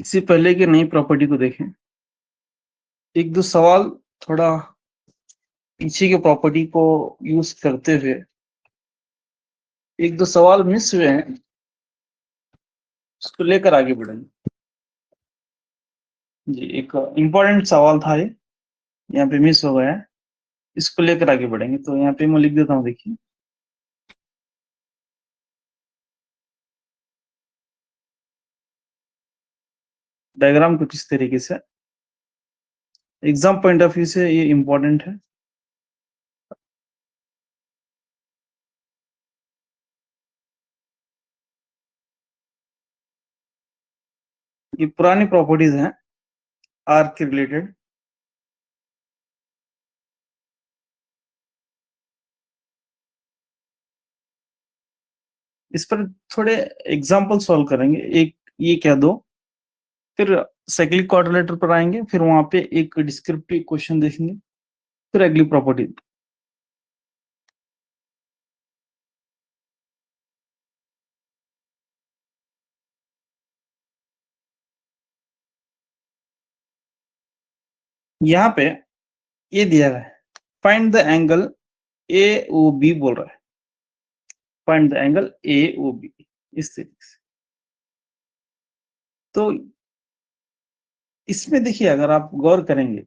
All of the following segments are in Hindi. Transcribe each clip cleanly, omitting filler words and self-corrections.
इससे पहले कि नई प्रॉपर्टी को देखें, एक दो सवाल थोड़ा पीछे के प्रॉपर्टी को यूज करते हुए एक दो सवाल मिस हुए हैं, उसको लेकर आगे बढ़ेंगे। जी, एक इम्पोर्टेंट सवाल था ये, यहाँ पे मिस हो गया है, इसको लेकर आगे बढ़ेंगे। तो यहाँ पे मैं लिख देता हूँ, देखिए डायग्राम कुछ इस तरीके से, एग्जाम पॉइंट ऑफ व्यू से ये इम्पोर्टेंट है। ये पुरानी प्रॉपर्टीज हैं आर के रिलेटेड। इस पर थोड़े एग्जाम्पल सॉल्व करेंगे, एक ये क्या दो, फिर साइक्लिक क्वाड्रिलेटरल पर आएंगे, फिर वहां पे एक डिस्क्रिप्टिव क्वेश्चन देखेंगे, फिर अगली प्रॉपर्टी। यहाँ पे ये दिया है, find the angle A O B बोल रहा है, find the angle A O B, इस तरीके से। तो इसमें देखिए, अगर आप गौर करेंगे,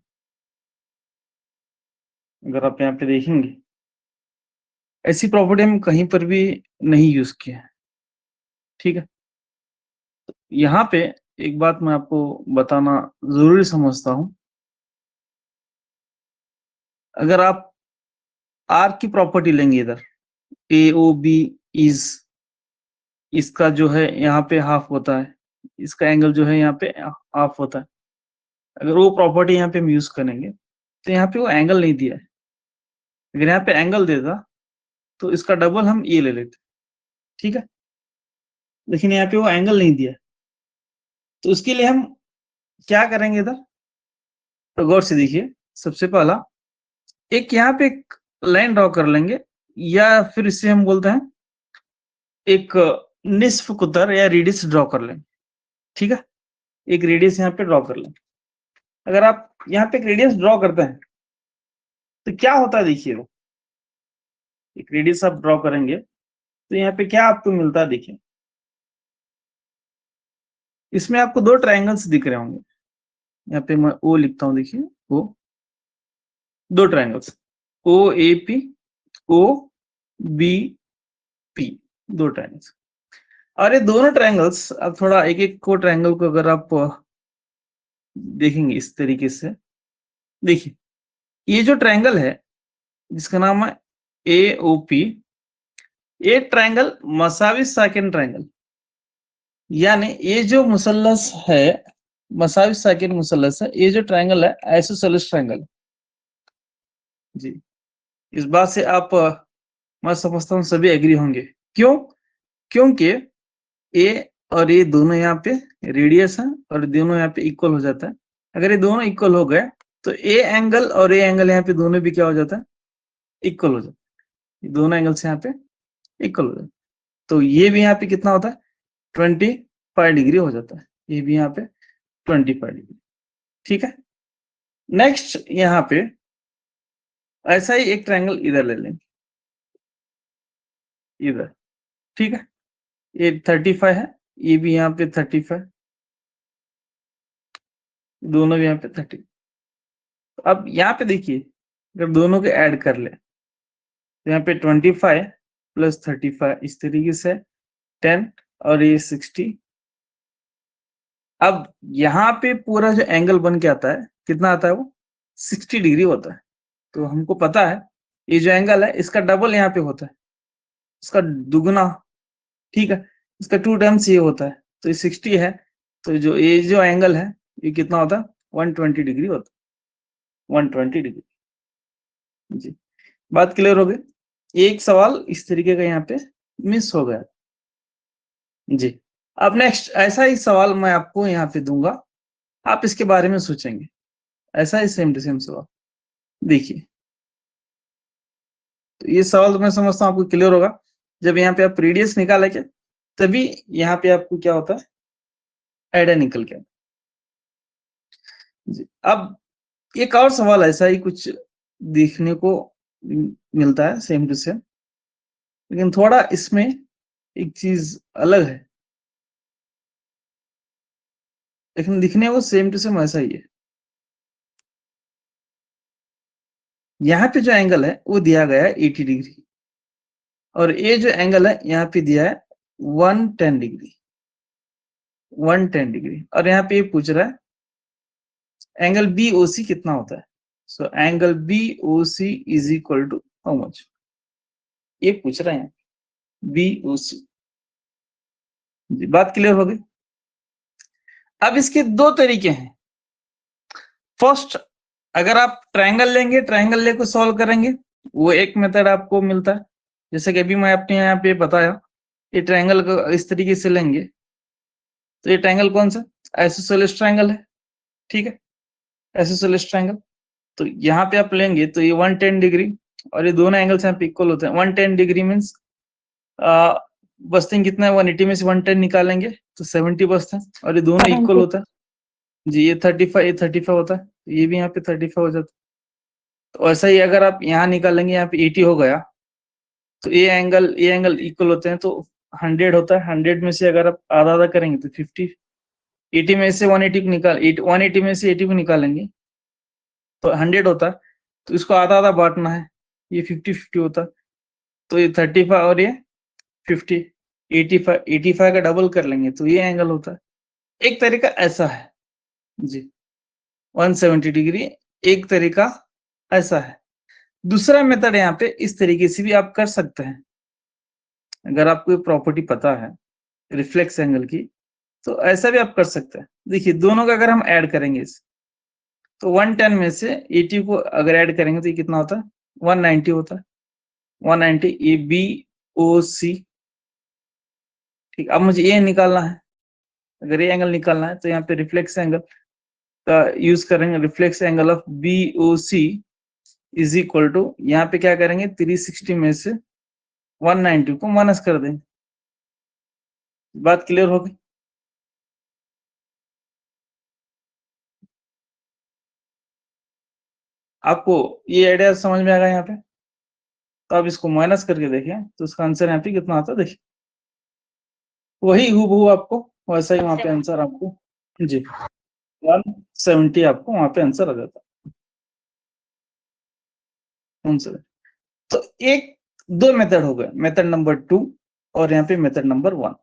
अगर आप यहाँ पे देखेंगे, ऐसी प्रॉपर्टी हम कहीं पर भी नहीं यूज किया है, ठीक है। तो यहाँ पे एक बात मैं आपको बताना जरूरी समझता हूं, अगर आप आर की प्रॉपर्टी लेंगे, इधर ए ओ बी इज, इसका जो है यहाँ पे हाफ होता है, इसका एंगल जो है यहाँ पे हाफ होता है। अगर वो प्रॉपर्टी यहाँ पे हम यूज करेंगे तो यहाँ पे वो एंगल नहीं दिया है। अगर यहाँ पे एंगल देता तो इसका डबल हम ये ले लेते, ठीक है। लेकिन यहाँ पे वो एंगल नहीं दिया, तो उसके लिए हम क्या करेंगे इधर, तो गौर से देखिए। सबसे पहला एक यहाँ पे एक लाइन ड्रॉ कर लेंगे, या फिर इससे हम बोलते हैं एक निस्फ कुतर या रेडियस ड्रॉ कर लेंगे, ठीक है। एक रेडियस यहाँ पे ड्रॉ कर लेंगे। अगर आप यहाँ पे एक रेडियस ड्रॉ करते हैं तो क्या होता है, देखिए वो एक रेडियस आप ड्रॉ करेंगे तो यहाँ पे क्या आपको मिलता है, देखिए इसमें आपको दो ट्रायंगल्स दिख रहे होंगे। यहाँ पे मैं ओ लिखता हूँ, देखिए ओ, दो triangles O A P, O B P, दो ट्रायंगल्स। और ये दोनों ट्रायंगल्स, अब थोड़ा एक एक को ट्रायंगल को अगर आप देखेंगे इस तरीके से, देखिए ये जो ट्रायंगल है जिसका नाम है ए ओ पी, ये ट्रायंगल मसावी साकिन ट्रायंगल, यानी ये जो मुसल्लस है, मसावी साकिन मुसल्लस है, ये जो ट्रायंगल है आइसोसेलेस ट्रायंगल। जी, इस बात से आप मैं समझता हूँ सभी एग्री होंगे। क्यों? क्योंकि ए और ये दोनों यहाँ पे रेडियस है और दोनों यहाँ पे इक्वल हो जाता है। अगर ये दोनों इक्वल हो गए तो ए एंगल और ए एंगल यहाँ पे दोनों भी क्या हो जाता है, इक्वल हो जाता है। दोनों एंगल से यहाँ पे इक्वल हो जाता है, तो ये भी यहाँ पे कितना होता है, 25 डिग्री हो जाता है। ये भी यहाँ पे 25 डिग्री, ठीक है। नेक्स्ट यहाँ पे ऐसा ही एक ट्रायंगल इधर ले लेंगे, इधर, ठीक है। ये 35 है, ये भी यहाँ पे 35, दोनों भी यहाँ पे 30। अब यहाँ पे देखिए, अगर दोनों को ऐड कर ले तो यहाँ पे 25 प्लस 35 इस तरीके से 10 और ये 60। अब यहाँ पे पूरा जो एंगल बन के आता है कितना आता है, वो 60 डिग्री होता है। तो हमको पता है ये जो एंगल है इसका डबल यहाँ पे होता है, इसका दुगना, ठीक है। इसका 2 टाइम्स ये होता है, तो ये 60 है, तो जो ये जो एंगल है ये कितना होता है, 120 डिग्री होता है, 120 डिग्री। जी, बात क्लियर हो गई। एक सवाल इस तरीके का यहाँ पे मिस हो गया। जी, अब नेक्स्ट ऐसा ही सवाल मैं आपको यहाँ पे दूंगा, आप इसके बारे में सोचेंगे, ऐसा ही सेम टू सेम सवाल। देखिए, तो ये सवाल तो मैं समझता हूँ आपको क्लियर होगा। जब यहाँ पे आप रेडियस निकालेंगे तभी यहाँ पे आपको क्या होता है, आइडिया निकल के। जी। अब एक और सवाल ऐसा ही कुछ देखने को मिलता है सेम टू सेम, लेकिन थोड़ा इसमें एक चीज अलग है, लेकिन दिखने को सेम टू सेम ऐसा ही है। यहाँ पे जो एंगल है वो दिया गया है 80 डिग्री, और ये जो एंगल है यहाँ पे दिया है 110 डिग्री, 110 डिग्री। और यहाँ पे ये पूछ रहा है एंगल बी ओ सी कितना होता है। So angle B O C is equal to how much, ये पूछ रहे हैं बी ओ सी। बात क्लियर हो गई। अब इसके दो तरीके हैं। फर्स्ट, अगर आप ट्रायंगल लेंगे, ट्रायंगल लेकर सॉल्व करेंगे, वो एक मेथड आपको मिलता है। जैसे कि अभी मैं अपने यहाँ पे बताया, ये ट्रायंगल को इस तरीके से लेंगे, तो ये ट्रायंगल कौन सा, आइसोसेलेस ट्रायंगल है, ठीक है, आइसोसेलेस ट्रायंगल। तो यहाँ पे आप लेंगे तो ये 110 डिग्री, और ये दोनों एंगल्स यहाँ पे इक्वल होते हैं। 110 डिग्री मीन्स बचते कितना है, 180 में से 110 निकालेंगे तो 70 बचते हैं, और ये दोनों इक्वल होता है। जी, ये 35, ये 35 होता है, तो ये भी यहाँ पे 35 हो जाता है। तो ऐसा ही अगर आप यहाँ निकालेंगे, यहाँ पे 80 हो गया, तो ये एंगल इक्वल होते हैं, तो 100 होता है। 100 में से अगर आप आधा आधा करेंगे तो 50, 80 में से 180 को निकाल 180 में से 80 को निकालेंगे तो 100 होता है। तो इसको आधा आधा बांटना है, ये 50-50 होता है, तो ये 35 और ये 50, 85 का डबल कर लेंगे तो ये एंगल होता है। एक तरीका ऐसा है जी, 170 डिग्री एक तरीका ऐसा है। दूसरा मेथड यहाँ पे इस तरीके से भी आप कर सकते हैं, अगर आपको ये प्रॉपर्टी पता है रिफ्लेक्स एंगल की, तो ऐसा भी आप कर सकते हैं। देखिए दोनों का अगर हम ऐड करेंगे इस, तो 110 में से 80 को अगर ऐड करेंगे तो ये कितना होता है, 190 होता है, 190 ए बी ओ सी। ठीक, अब मुझे ये निकालना है, अगर ये एंगल निकालना है तो यहाँ पे रिफ्लेक्स एंगल का यूज करेंगे। Reflex angle of B O C is equal to, यहाँ पे क्या करेंगे, 360 में से 190 को माइनस कर देंगे। बात क्लियर हो गई। आपको ये आइडिया समझ में आ गया यहाँ पे, तो आप इसको माइनस करके देखें तो उसका आंसर यहाँ पे कितना आता है, देखिए वही हूबहू आपको वैसा ही वहां पे आंसर आपको जी 170 आपको वहां पे आंसर आ जाता है आंसर। तो एक दो मेथड हो गए, मेथड नंबर 2 और यहाँ पे मेथड नंबर 1।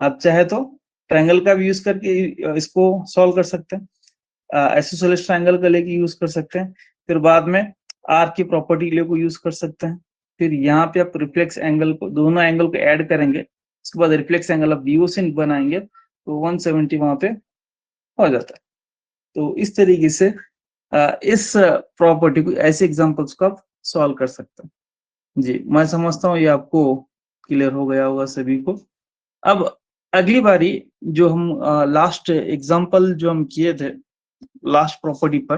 आप चाहे तो ट्रायंगल का भी यूज करके इसको सॉल्व कर सकते हैं, आइसोसेलेस ट्रायंगल का लेके यूज कर सकते हैं, फिर बाद में आर की प्रॉपर्टी लेके यूज कर सकते हैं। फिर यहाँ पे आप रिफ्लेक्स एंगल को, दोनों एंगल को ऐड करेंगे, उसके बाद रिफ्लेक्स एंगल ऑफ बीओ से बनाएंगे तो 170 वहां पे हो जाता है। तो इस तरीके से इस प्रॉपर्टी को, ऐसे एग्जांपल्स को आप सॉल्व कर सकते हैं। जी, मैं समझता हूँ ये आपको क्लियर हो गया होगा सभी को। अब अगली बारी जो हम लास्ट एग्जांपल जो हम किए थे लास्ट प्रॉपर्टी पर,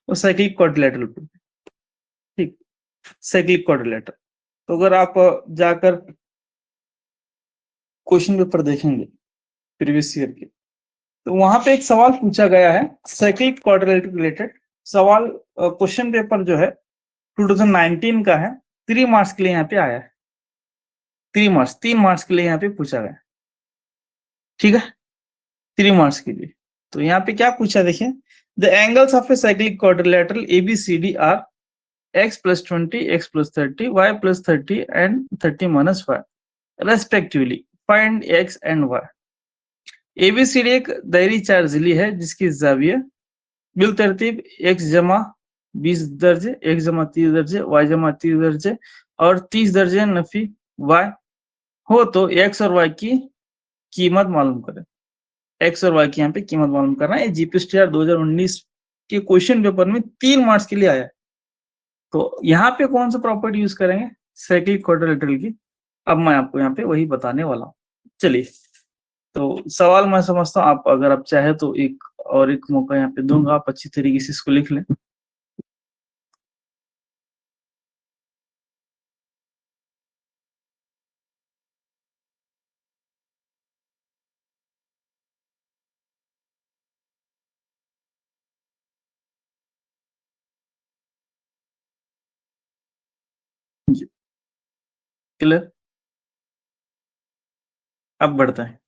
वो साइक्लिक क्वाड्रिलेटरल पे, ठीक, साइक्लिक क्वाड्रिलेटरल। तो अगर आप जाकर क्वेश्चन पेपर देखेंगे प्रीवियस ईयर के, तो वहां पे एक सवाल पूछा गया है साइक्लिक क्वाड्रिलेटरल रिलेटेड सवाल। क्वेश्चन पेपर जो है 2019 का है, 3 मार्क्स के लिए यहाँ पे आया है, 3 मार्क्स के लिए यहाँ पे पूछा गया, ठीक है, 3 मार्क्स के लिए। तो यहाँ पे क्या पूछा देखिए, the angles of a cyclic quadrilateral ABCD are x plus 20, x plus 30, y plus 30 and 30 minus y respectively. Find x and y. ABCD एक दायरी चार झिली है जिसकी जाविया बिल तरतीब x जमा 20 दर्जे, x जमा 30 दर्जे, y जमा 30 दर्जे और 30 दर्जे नफी y हो तो x और y की कीमत मालूम करें। x और y की यहाँ पे कीमत मालूम करना है। जीपीएसटीआर 2019 के क्वेश्चन पेपर में 3 मार्क्स के लिए आया है। तो यहाँ पे कौन सा प्रॉपर्टी यूज करेंगे, साइक्लिक क्वाड्रिलेटरल की। अब मैं आपको यहाँ पे वही बताने वाला हूँ। चलिए, तो सवाल मैं समझता हूँ, आप अगर आप चाहे तो एक और एक मौका यहाँ पे दूंगा, आप अच्छी तरीके से इसको लिख लें। जी क्लियर। अब बढ़ते हैं,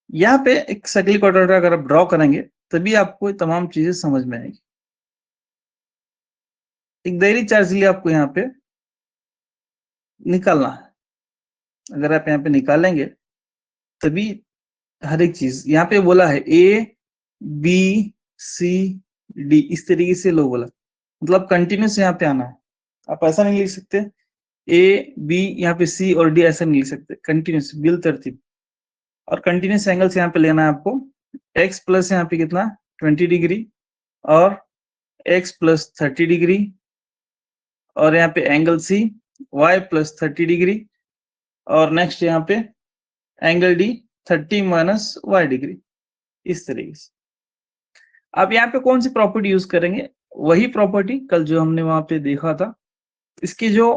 यहाँ पे एक साइक्लिक क्वाड्रेटर अगर आप ड्रॉ करेंगे तभी आपको ये तमाम चीजें समझ में आएगी। एक दायरी चार्ज लिए आपको यहाँ पे निकालना है, अगर आप यहाँ पे निकालेंगे तभी हर एक चीज यहाँ पे बोला है ए बी सी डी, इस तरीके से लो बोला, मतलब कंटिन्यूस यहाँ पे आना है। आप ऐसा नहीं लिख सकते ए बी यहाँ पे सी और डी, ऐसा नहीं लिख सकते, कंटिन्यूस बिल तरतीब। और कंटिन्यूस एंगल्स यहाँ पे लेना है आपको, एक्स प्लस यहाँ पे कितना 20 डिग्री और एक्स प्लस 30 डिग्री, और यहाँ पे angle C y plus 30 degree, और नेक्स्ट यहाँ पे angle D 30 minus y degree, इस तरीके से। अब यहाँ पे कौन सी प्रॉपर्टी यूज करेंगे, वही प्रॉपर्टी कल जो हमने वहां पे देखा था, इसके जो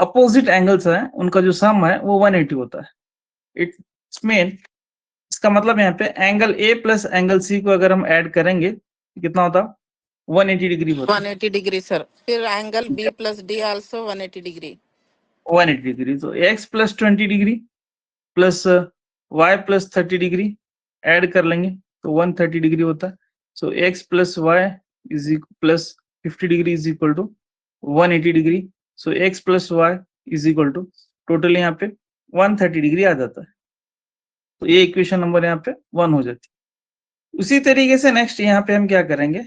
अपोजिट एंगल्स हैं उनका जो सम है वो 180 होता है। इट्स मीन, इसका मतलब यहाँ पे angle A plus angle C को अगर हम ऐड करेंगे कितना होता, 180 डिग्री होता है। 180 डिग्री सर, फिर angle B plus D also 180 degree. 180 degree, तो x plus 20 degree plus y plus 30 degree add कर लेंगे तो 130 डिग्री होता है। So x plus y is plus 50 degree is equal to 180 degree. So x plus y is equal to total यहाँ पे 130 डिग्री आ जाता है। तो ये इक्वेशन नंबर यहाँ पे 1 हो जाती है। उसी तरीके से नेक्स्ट यहाँ पे हम क्या करेंगे,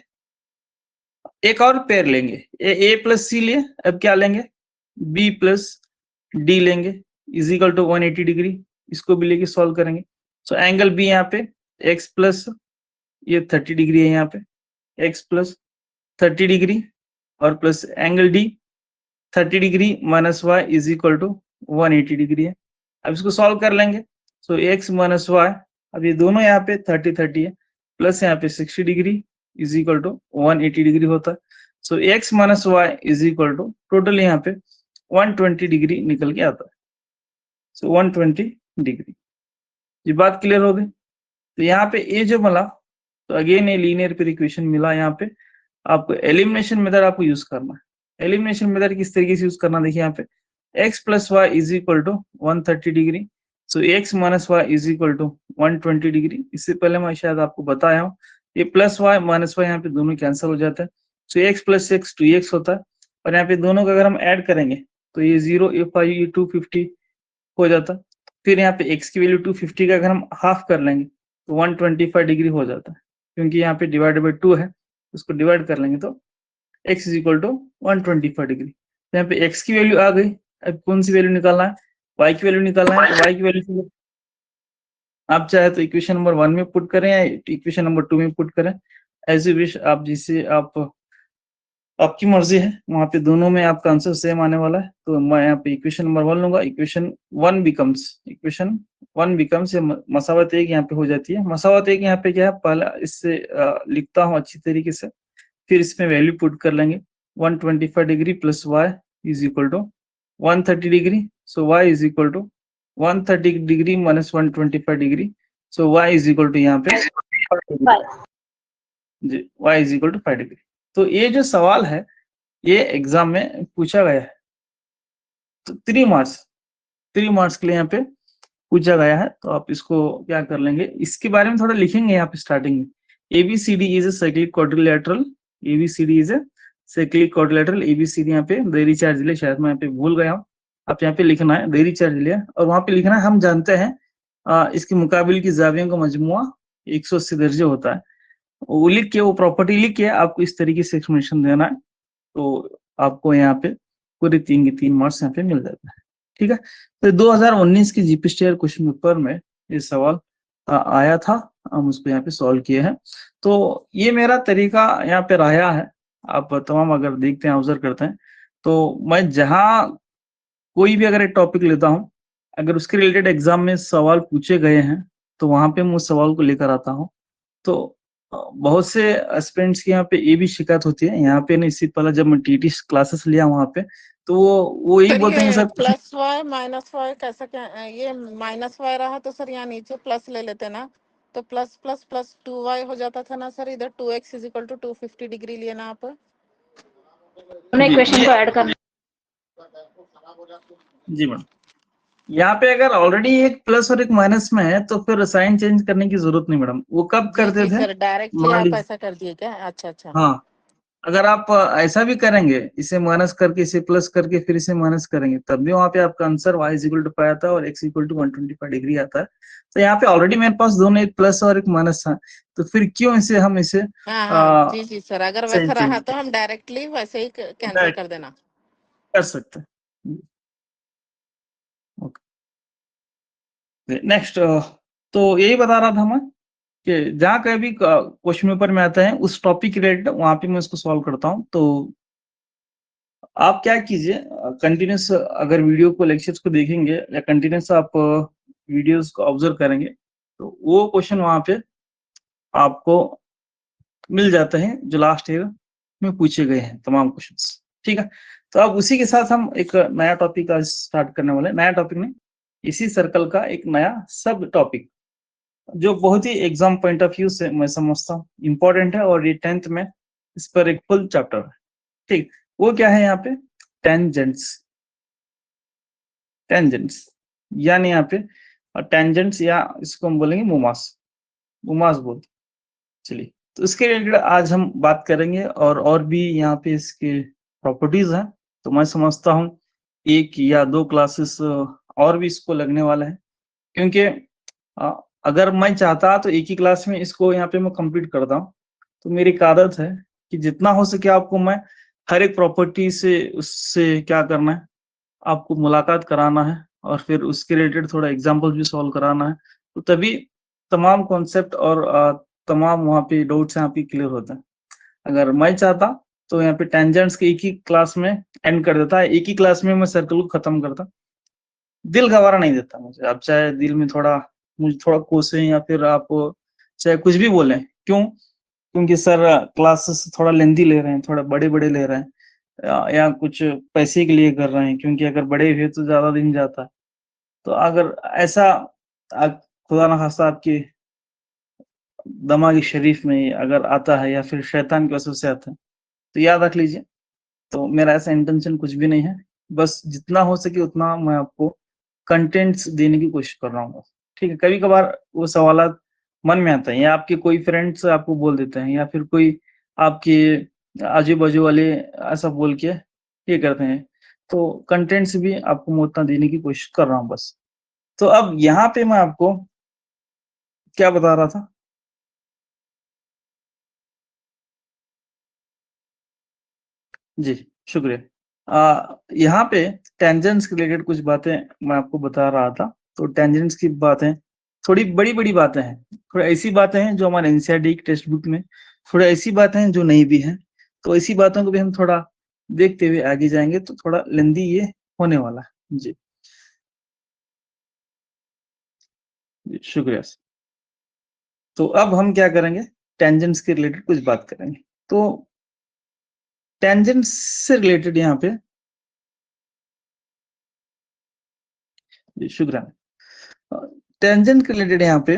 एक और पेयर लेंगे, ए प्लस सी लिए, अब क्या लेंगे बी प्लस डी लेंगे इज इक्वल टू 180 डिग्री, इसको भी लेके सॉल्व करेंगे। सो एंगल बी यहाँ पे एक्स प्लस ये 30 डिग्री है, यहाँ पे एक्स प्लस 30 डिग्री और plus angle D 30 degree minus y is equal to 180 degree है। अब इसको सॉल्व कर लेंगे। सो एक्स माइनस वाई, अब ये दोनों यहाँ पे 30 30 है, प्लस यहाँ पे 60 degree is equal to 180 degree होता है। So x minus y is equal to total यहाँ पे 120 डिग्री निकल के आता है। सो 120 डिग्री, ये बात क्लियर हो गई। तो यहाँ पे ये जो मिला, तो अगेन ये लीनियर पेयर इक्वेशन मिला। यहाँ पे आपको एलिमिनेशन मेथड आपको यूज करना है। एलिमिनेशन मेथड किस तरीके से यूज करना, देखिए यहाँ पे x plus y is equal to 130 degree, so x minus y is equal to 120 degree. इससे पहले मैं शायद आपको बताया हूँ, ये प्लस वाई माइनस वाई यहाँ पे दोनों कैंसिल हो जाता है। सो x प्लस एक्स 2x होता है, और यहाँ पे दोनों का अगर हम ऐड करेंगे तो ये 0 ये 5 ये 250 हो जाता है। फिर यहाँ पे x की वैल्यू 250 का अगर हम हाफ कर लेंगे तो 125 डिग्री हो जाता है, क्योंकि यहाँ पे डिवाइड बाई 2 है, उसको डिवाइड कर लेंगे तो x is equal to 125 degree. तो यहाँ पे x की वैल्यू आ गई। अब कौन सी वैल्यू निकालना है, y की वैल्यू निकालना है। तो y की वैल्यू आप चाहे तो इक्वेशन नंबर 1 में पुट करें या इक्वेशन नंबर 2 में पुट करें, एज यू विश, आप जिसे आप आपकी मर्जी है, वहां पे दोनों में आपका आंसर सेम आने वाला है। तो मैं यहाँ पे इक्वेशन नंबर 1 लूंगा, इक्वेशन वन बिकम्स मसावत एक यहाँ पे हो जाती है। मसावत एक यहाँ पे क्या है, पहले इससे लिखता हूँ अच्छी तरीके से, फिर इसमें वैल्यू पुट कर लेंगे 125 degree plus y is equal to 130 degree. So y is equal to 130 degree minus 125 degree, so y is equal to यहाँ पे जी y is equal to 5 degree. तो ये जो सवाल है ये एग्जाम में पूछा गया है, तो 3 मार्क्स के लिए यहाँ पे पूछा गया है। तो आप इसको क्या कर लेंगे, इसके बारे में थोड़ा लिखेंगे यहाँ पे स्टार्टिंग में, ABCD is a cyclic quadrilateral, ABCD is a cyclic quadrilateral, ABCD यहाँ पे देरी चार्ज लिया, शायद मैं यहाँ पे भूल गया हूँ, आप यहाँ पे लिखना है देरी चार्ज लिया, और वहां पे लिखना है हम जानते हैं इसके मुकाबिल की जावियों का मजमुआ 180 दर्जे होता है। वो लिख के, वो प्रॉपर्टी लिख के आपको इस तरीके से एक्सप्लेनेशन देना है, तो आपको यहाँ पे पूरे 3 के 3 मार्क्स यहाँ पे मिल जाता है। ठीक है, तो 2019 की जीपीएसटीआर क्वेश्चन पेपर में ये सवाल आया था, हम उसको यहाँ पे सॉल्व किए हैं। तो ये मेरा तरीका यहाँ पे रहा है, आप तमाम अगर देखते हैं ऑब्जर्व करते हैं, तो मैं जहाँ कोई भी अगर एक टॉपिक लेता हूँ, अगर उसके रिलेटेड एग्जाम में सवाल पूछे गए हैं तो वहां पे मैं उस सवाल को लेकर आता हूँ। तो बहुत से एस्पिरेंट्स की यहाँ पे ये भी शिकायत होती है, यहाँ पे नहीं, इससे पहले जब मैं टीटी क्लासेस लिया वहां पे, तो वो यही बोलते हैं sir plus y minus y कैसा, क्या ये माइनस वाई रहा तो सर यहाँ नीचे प्लस ले लेते ना, तो प्लस प्लस प्लस 2y हो जाता था ना सर, इधर 2x is equal to 250 degree लिए ना आप। जी, क्वेश्चन को ऐड करना। जी मैडम, यहाँ पे अगर ऑलरेडी एक प्लस और एक माइनस में है तो फिर साइन चेंज करने की जरूरत नहीं मैडम। वो कब करते थे? सर डायरेक्टली मान आप लीजिए, ऐसा कर दिए क्या? अच्छा अच्छा। हाँ, अगर आप ऐसा भी करेंगे, इसे माइनस करके इसे प्लस करके फिर इसे माइनस करेंगे, तब भी वहां पे आपका answer y is equal to pi आता है और x इक्वल टू 125 डिग्री आता है। तो यहाँ पे ऑलरेडी मेरे पास दोनों, एक प्लस और एक माइनस था, तो फिर क्यों इसे हम इसे हाँ हाँ जी सर, अगर वैसा साइन रहा चेंज तो हम डायरेक्टली वैसे ही कैंसिल डायरेक्ट कर देना। कर सकते हैं। ओके, नेक्स्ट, तो यही बता रहा था मैं कि जहाँ कहीं भी क्वेश्चन पेपर में आता है उस टॉपिक रिलेटेड, वहां पे मैं इसको सॉल्व करता हूँ। तो आप क्या कीजिए, कंटिन्यूस अगर वीडियो को, लेक्चर्स को देखेंगे या कंटिन्यूस आप वीडियोस को ऑब्जर्व करेंगे, तो वो क्वेश्चन वहां पे आपको मिल जाते हैं जो लास्ट ईयर में पूछे गए हैं तमाम क्वेश्चंस। ठीक है, तो अब उसी के साथ हम एक नया टॉपिक आज स्टार्ट करने वाले हैं। नया टॉपिक नहीं, इसी सर्कल का एक नया सब टॉपिक, जो बहुत ही एग्जाम पॉइंट ऑफ व्यू से मैं समझता हूँ इंपॉर्टेंट है, और ये 10th में इस पर एक फुल चैप्टर है। ठीक, वो क्या है यहाँ पे? टेंजेंट्स। टेंजेंट्स यानी यहाँ पे टेंजेंट्स, या इसको हम बोलेंगे मुमास, मुमास बोलते। चलिए, तो इसके रिलेटेड आज हम बात करेंगे, और भी यहाँ पे इसके प्रॉपर्टीज हैं। तो मैं समझता हूँ एक या दो क्लासेस और भी इसको लगने वाला है, क्योंकि अगर मैं चाहता तो एक ही क्लास में इसको यहाँ पे मैं कंप्लीट करता हूँ। तो मेरी एक आदत है कि जितना हो सके आपको मैं हर एक प्रॉपर्टी से, उससे क्या करना है, आपको मुलाकात कराना है, और फिर उसके रिलेटेड थोड़ा एग्जाम्पल भी सॉल्व कराना है। तो तभी तमाम कॉन्सेप्ट और तमाम वहाँ पे डाउट्स यहाँ पे क्लियर होते हैं। अगर मैं चाहता तो यहाँ पे टेंजेंट्स के एक ही क्लास में एंड कर देता है, एक ही क्लास में मैं सर्कल को खत्म करता। दिल गवारा नहीं देता मुझे, आप चाहे दिल में थोड़ा मुझे थोड़ा कोसें या फिर आप चाहे कुछ भी बोलें, क्यों? क्योंकि सर क्लासेस थोड़ा लेंदी ले रहे हैं, थोड़ा बड़े बड़े ले रहे हैं, या कुछ पैसे के लिए कर रहे हैं, क्योंकि अगर बड़े हुए तो ज्यादा दिन जाता है। तो अगर ऐसा खुदा ना खास्ता आपके दिमागी शरीफ में अगर आता है, या फिर शैतान की वजह से आता है, तो याद रख लीजिए, तो मेरा ऐसा इंटेंशन कुछ भी नहीं है। बस जितना हो सके उतना मैं आपको कंटेंट्स देने की कोशिश कर रहा हूँ। ठीक है, कभी कभार वो सवाल मन में आता है, या आपके कोई फ्रेंड्स आपको बोल देते हैं, या फिर कोई आपके आजू बाजू वाले ऐसा बोल के ये करते हैं, तो कंटेंट्स भी आपको मैं उतना देने की कोशिश कर रहा हूँ बस। तो अब यहाँ पे मैं आपको क्या बता रहा था? जी, शुक्रिया। यहाँ पे टेंजेंट्स के रिलेटेड कुछ बातें मैं आपको बता रहा था। तो टेंजेंट्स की बातें थोड़ी बड़ी बड़ी बातें हैं, थोड़ी ऐसी बातें हैं जो हमारे एनसीईआरटी की टेक्स्ट बुक में, थोड़ी ऐसी बातें हैं जो नहीं भी हैं। तो ऐसी बातों को भी हम थोड़ा देखते हुए आगे जाएंगे, तो थोड़ा लेंदी ये होने वाला है। जी, शुक्रिया। तो अब हम क्या करेंगे, टेंजेंट्स के रिलेटेड कुछ बात करेंगे। तो टेंजेंट्स से रिलेटेड यहाँ पे, शुक्रिया, टेंजेंट के रिलेटेड यहाँ पे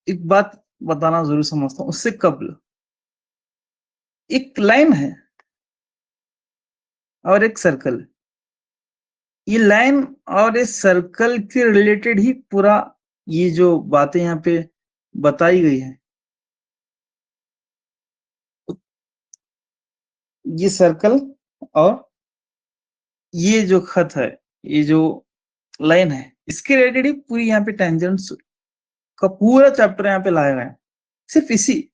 एक बात बताना जरूर समझता हूँ। उससे कबल एक लाइन है और एक सर्कल, ये लाइन और इस सर्कल के रिलेटेड ही पूरा ये जो बातें यहाँ पे बताई गई है। ये सर्कल और ये जो खत है, ये जो लाइन है, इसके रिलेटेड ही पूरी यहाँ पे टेंजेंट्स का पूरा चैप्टर यहाँ पे लाया गया है, सिर्फ इसी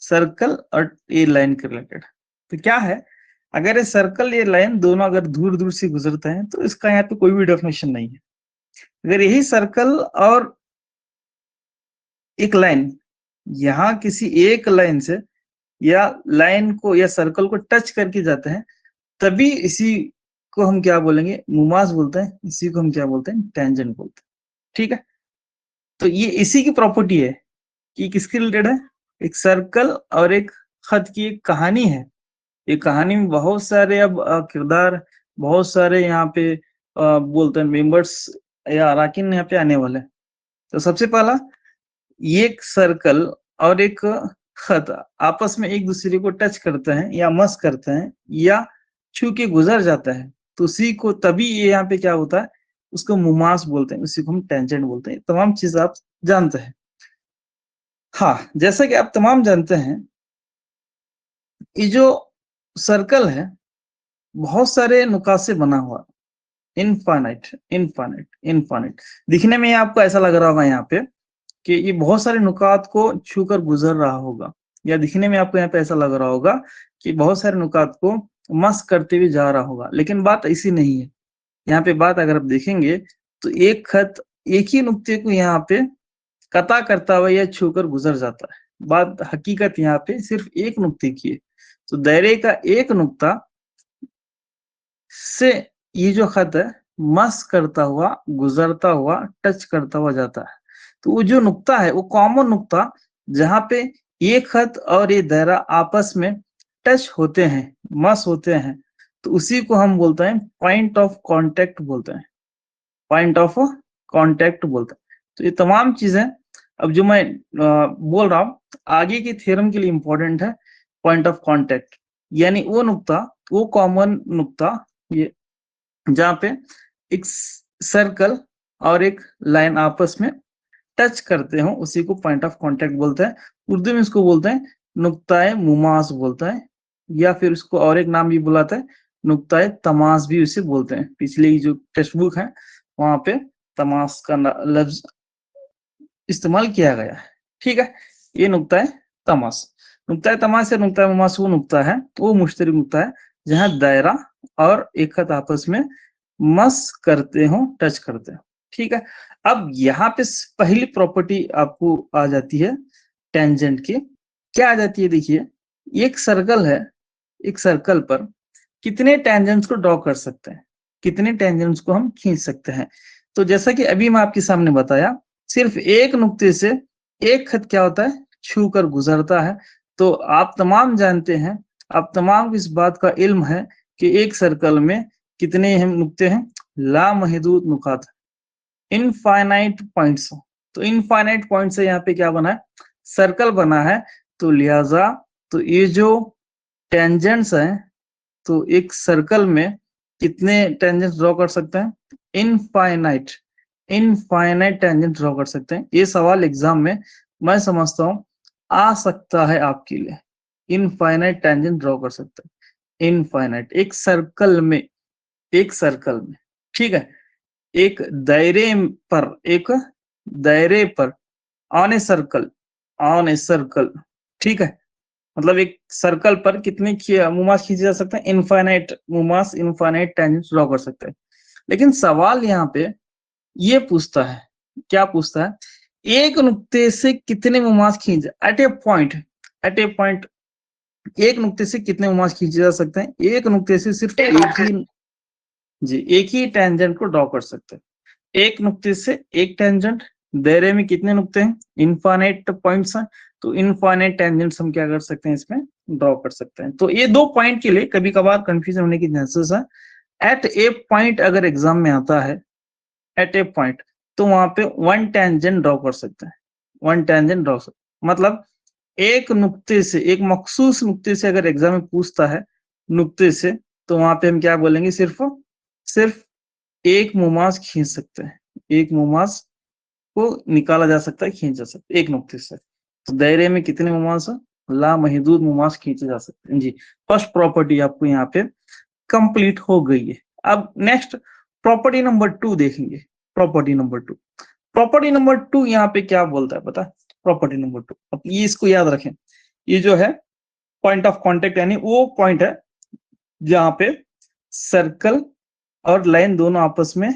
सर्कल और ये लाइन के रिलेटेड। तो क्या है, अगर ये सर्कल ये लाइन दोनों अगर दूर दूर से गुजरते हैं तो इसका यहाँ पे कोई भी डेफिनेशन नहीं है। अगर यही सर्कल और एक लाइन यहाँ किसी एक लाइन से या लाइन को या सर्कल को टच करके जाते हैं, तभी इसी को हम क्या बोलेंगे, मुमास बोलते हैं। इसी को हम क्या बोलते हैं, टेंजेंट बोलते हैं। ठीक है, तो ये इसी की प्रॉपर्टी है कि किसके रिलेटेड है, एक सर्कल और एक खत की एक कहानी है। ये कहानी में बहुत सारे अब किरदार, बहुत सारे यहाँ पे बोलते हैं मेंबर्स या अराकीन यहाँ पे आने वाले हैं। तो सबसे पहला, ये एक सर्कल और एक खत आपस में एक दूसरे को टच करते हैं या मस करते हैं या छू के गुजर जाता है, तो उसी को तभी ये यहाँ पे क्या होता है, उसको मुमास बोलते हैं, उसी को हम टेंजेंट बोलते हैं। तमाम चीज आप जानते हैं। हाँ, जैसा कि आप तमाम जानते हैं, ये जो सर्कल है बहुत सारे नुकात से बना हुआ, इनफाइनाइट इनफाइनाइट इनफाइनाइट। दिखने में आपको ऐसा लग रहा होगा यहाँ पे कि ये बहुत सारे नुकात को छूकर गुजर रहा होगा, या दिखने में आपको यहाँ पे ऐसा लग रहा होगा कि बहुत सारे नुकात को मस करते हुए जा रहा होगा, लेकिन बात ऐसी नहीं है। यहाँ पे बात अगर आप देखेंगे तो एक खत एक ही नुक्ते को यहाँ पे कता करता हुआ या छूकर गुजर जाता है। बात हकीकत यहाँ पे सिर्फ एक नुक्ते की है। तो दायरे का एक नुक्ता से ये जो खत है मस करता हुआ, गुजरता हुआ, टच करता हुआ जाता है। तो वो जो नुक्ता है वो कॉमन नुक्ता, जहां पे ये खत और ये दायरा आपस में टच होते हैं, मस होते हैं, तो उसी को हम बोलते हैं पॉइंट ऑफ कांटेक्ट बोलते हैं, पॉइंट ऑफ कांटेक्ट बोलते हैं। तो ये तमाम चीजें अब जो मैं बोल रहा हूँ आगे की थ्योरम के लिए इंपॉर्टेंट है। पॉइंट ऑफ कांटेक्ट यानी वो नुक्ता, वो कॉमन नुक्ता, ये जहाँ पे एक सर्कल और एक लाइन आपस में टच करते हो, उसी को पॉइंट ऑफ कांटेक्ट बोलते हैं। उर्दू में इसको बोलते हैं नुक्ताए मुमास बोलता है, या फिर उसको और एक नाम भी बुलाता है, नुक्ताए तमास भी उसे बोलते हैं। पिछले जो टेक्स्ट बुक है वहां पे तमास का लफ्ज इस्तेमाल किया गया है। ठीक है, ये नुक्ताए तमास, नुक्ताए तमास या नुक्ताए मुमास वो नुक्ता है, वो मुश्तरक नुक्ता है जहां दायरा और एक खत आपस में मस करते हो, टच करते हो। ठीक है, अब यहाँ पे पहली प्रॉपर्टी आपको आ जाती है टेंजेंट की। क्या आ जाती है, देखिए एक सर्कल है, एक सर्कल पर कितने टेंजेंट्स को ड्रॉ कर सकते हैं, कितने टेंजेंट्स को हम खींच सकते हैं। तो जैसा कि अभी मैं आपके सामने बताया, सिर्फ एक नुक्ते से एक खत क्या होता है, छू कर गुजरता है। तो आप तमाम जानते हैं, आप तमाम को इस बात का इल्म है कि एक सर्कल में कितने हम नुक्ते हैं, लामहदूद नुकात, इनफाइनाइट पॉइंट्स। तो इनफाइनाइट पॉइंट से यहाँ पे क्या बना है, सर्कल बना है। तो लिहाजा तो ये जो टेंजेंट्स हैं, तो एक सर्कल में कितने टेंजेंट्स ड्रॉ कर सकते हैं, इनफाइनाइट, इनफाइनाइट टेंजेंट ड्रॉ कर सकते हैं। ये सवाल एग्जाम में मैं समझता हूँ आ सकता है आपके लिए, इनफाइनाइट टेंजेंट ड्रॉ कर सकते हैं, इनफाइनाइट एक सर्कल में, एक सर्कल में। ठीक है, एक दायरे पर, एक दायरे पर, on a circle, on a circle. ठीक है, मतलब एक सर्कल पर कितने मुमास खींचे जा सकते हैं, इनफाइनाइट मुमास, इनफाइनाइट टेंजेंट्स ड्रॉ कर सकते हैं। लेकिन सवाल यहाँ पे ये पूछता है, क्या पूछता है, एक नुक्ते से कितने मुमास खींचे, eight a point, eight a point एक नुक्ते से कितने मुमास खींचे जा सकते हैं। एक नुक्ते से सिर्फ एक ही, जी एक ही टेंजेंट को ड्रॉ कर सकते हैं। एक नुक्ते से एक टेंजेंट, दायरे में कितने नुक्ते हैं, इनफाइनाइट पॉइंट्स हैं, तो इनफाइनाइट टेंजेंट्स हम क्या कर सकते हैं, इसमें ड्रॉ कर सकते हैं। तो ये दो पॉइंट के लिए कभी कभार कंफ्यूजन होने की चांसेस है। एट ए पॉइंट अगर एग्जाम में आता है, एट ए पॉइंट, तो वहां पे वन टेंजेंट ड्रॉ कर सकते हैं, वन टेंजेंट ड्रॉ सकते, मतलब एक नुक्ते से, एक मखसूस नुक्ते से अगर एग्जाम में पूछता है नुक्ते से, तो वहां पे हम क्या बोलेंगे, सिर्फ सिर्फ एक मुमास खींच सकते हैं, एक मुमास को निकाला जा सकता है, खींच जा सकता है एक नुक्ते से। तो दायरे में कितने मुमास है, लामहदूद मुमास खींचे जा सकते हैं। जी, फर्स्ट प्रॉपर्टी आपको यहाँ पे कंप्लीट हो गई है। अब नेक्स्ट प्रॉपर्टी नंबर 2 देखेंगे। प्रॉपर्टी नंबर 2, प्रॉपर्टी नंबर 2 यहाँ पे क्या बोलता है पता, प्रॉपर्टी नंबर 2, अब ये इसको याद रखें, ये जो है पॉइंट ऑफ कांटेक्ट यानी वो पॉइंट है जहां पे सर्कल और लाइन दोनों आपस में